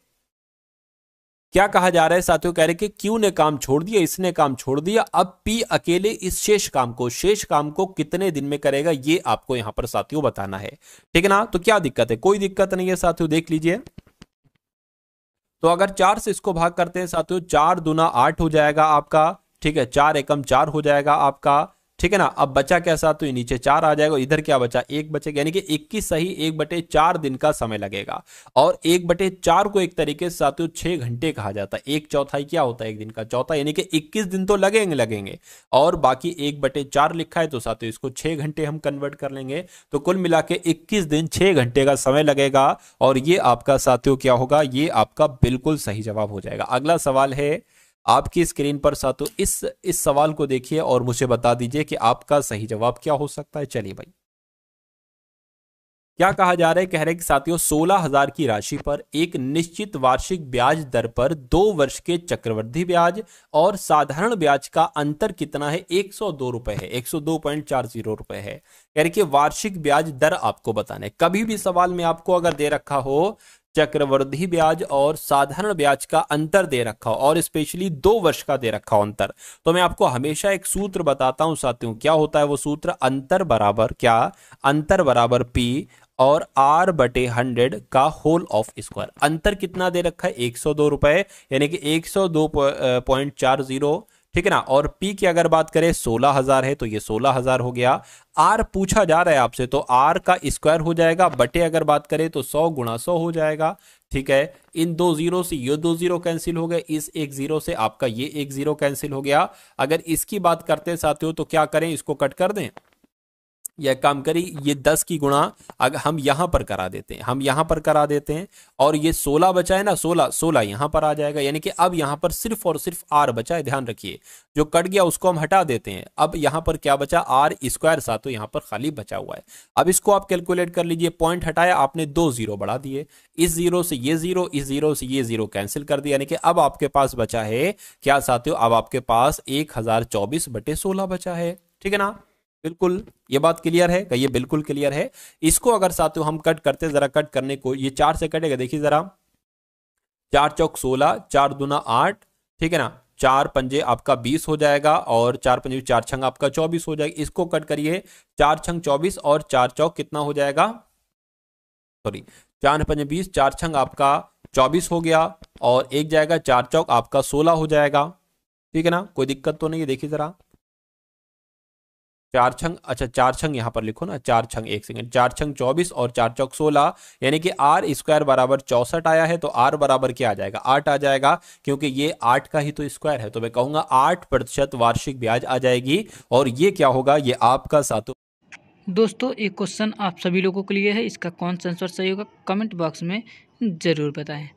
क्या कहा जा रहा है साथियों? कह रहे कि क्यू ने काम छोड़ दिया, इसने काम छोड़ दिया, अब पी अकेले इस शेष काम को कितने दिन में करेगा, ये आपको यहां पर साथियों बताना है। ठीक है ना? तो क्या दिक्कत है? कोई दिक्कत नहीं है साथियों, देख लीजिए। तो अगर 4 से इसको भाग करते हैं साथियों, 4 दूना 8 हो जाएगा आपका, ठीक है, 4 एकम 4 हो जाएगा आपका, ठीक है ना। अब बचा क्या साथियों? नीचे 4 आ जाएगा, इधर क्या बचा? 1 बचेगा, यानी कि 21 सही 1/4 दिन का समय लगेगा। और 1/4 को एक तरीके से साथियों 6 घंटे कहा जाता है। 1/4 क्या होता है? एक दिन का चौथा, यानी कि 21 दिन तो लगेंगे और बाकी 1/4 लिखा है तो साथियों इसको 6 घंटे हम कन्वर्ट कर लेंगे। तो कुल मिला के 21 दिन 6 घंटे का समय लगेगा, और ये आपका साथियों क्या होगा? ये आपका बिल्कुल सही जवाब हो जाएगा। अगला सवाल है आपकी स्क्रीन पर साथियों, इस सवाल को देखिए और मुझे बता दीजिए कि आपका सही जवाब क्या हो सकता है। चलिए भाई, क्या कहा जा रहा है? कह रहे हैं कि साथियों 16,000 की राशि पर एक निश्चित वार्षिक ब्याज दर पर 2 वर्ष के चक्रवृद्धि ब्याज और साधारण ब्याज का अंतर कितना है? 102 रुपए है, 102.40 रुपए है। कह रहे कि वार्षिक ब्याज दर आपको बताना है। कभी भी सवाल में आपको अगर दे रखा हो चक्रवृद्धि ब्याज और साधारण ब्याज का अंतर दे रखा हो, और स्पेशली 2 वर्ष का दे रखा हो अंतर, तो मैं आपको हमेशा एक सूत्र बताता हूं साथियों। क्या होता है वो सूत्र? अंतर बराबर क्या? अंतर बराबर पी और R/100 का होल ऑफ स्क्वायर। अंतर कितना दे रखा है? 102 रुपए, यानी कि 102.40, ठीक है ना। और पी की अगर बात करें 16,000 है तो ये 16,000 हो गया। आर पूछा जा रहा है आपसे, तो आर का स्क्वायर हो जाएगा, बटे अगर बात करें तो 100 गुणा 100 हो जाएगा। ठीक है, इन 2 जीरो से ये 2 जीरो कैंसिल हो गए, इस 1 जीरो से आपका ये 1 जीरो कैंसिल हो गया। अगर इसकी बात करते साथियों तो क्या करें, इसको कट कर दें, यह काम करी, ये 10 की गुणा अगर हम यहां पर करा देते हैं, हम यहां पर करा देते हैं, और ये 16 बचा है ना, 16 यहां पर आ जाएगा। यानी कि अब यहां पर सिर्फ और सिर्फ आर बचा है। ध्यान रखिए, जो कट गया उसको हम हटा देते हैं। अब यहां पर क्या बचा? आर स्क्वायर सा, तो यहां पर खाली बचा हुआ है। अब इसको आप कैलकुलेट कर लीजिए। पॉइंट हटाया आपने, 2 जीरो बढ़ा दिए, इस जीरो से ये जीरो, इस जीरो से ये जीरो कैंसिल कर दिया। यानी कि अब आपके पास बचा है क्या साथियों? अब आपके पास 1024/16 बचा है। ठीक है ना, बिल्कुल ये बात क्लियर है? कहिए बिल्कुल क्लियर है। इसको अगर साथियों हम कट करते, जरा कट करने को, ये 4 से कटेगा, देखिए जरा, 4 चौक 16, 4 दूना 8, ठीक है ना, 4 पंजे आपका 20 हो जाएगा, और 4 पंजे 4 छंग आपका 24 हो जाएगा। इसको कट करिए, 4 छंग 24 और 4 चौक कितना हो जाएगा? सॉरी, 4 पंजे 20, 4 छंग आपका 24 हो गया, और एक जाएगा 4 चौक आपका 16 हो जाएगा। ठीक है ना, कोई दिक्कत तो नहीं है? देखिए जरा, चार छंग, अच्छा चार छंग यहाँ पर लिखो ना, चार छंग, एक सेकंड, चार छंग 24 और चार चौक 16, यानी कि आर स्क्वायर बराबर 64 आया है, तो आर बराबर क्या आ जाएगा, 8 आ जाएगा, क्योंकि ये 8 का ही तो स्क्वायर है, तो मैं कहूंगा 8% वार्षिक ब्याज आ जाएगी। और ये क्या होगा, ये आपका सातों। दोस्तों एक क्वेश्चन आप सभी लोगों के लिए है, इसका कौन सा आंसर सही होगा कमेंट बॉक्स में ज़रूर बताएं।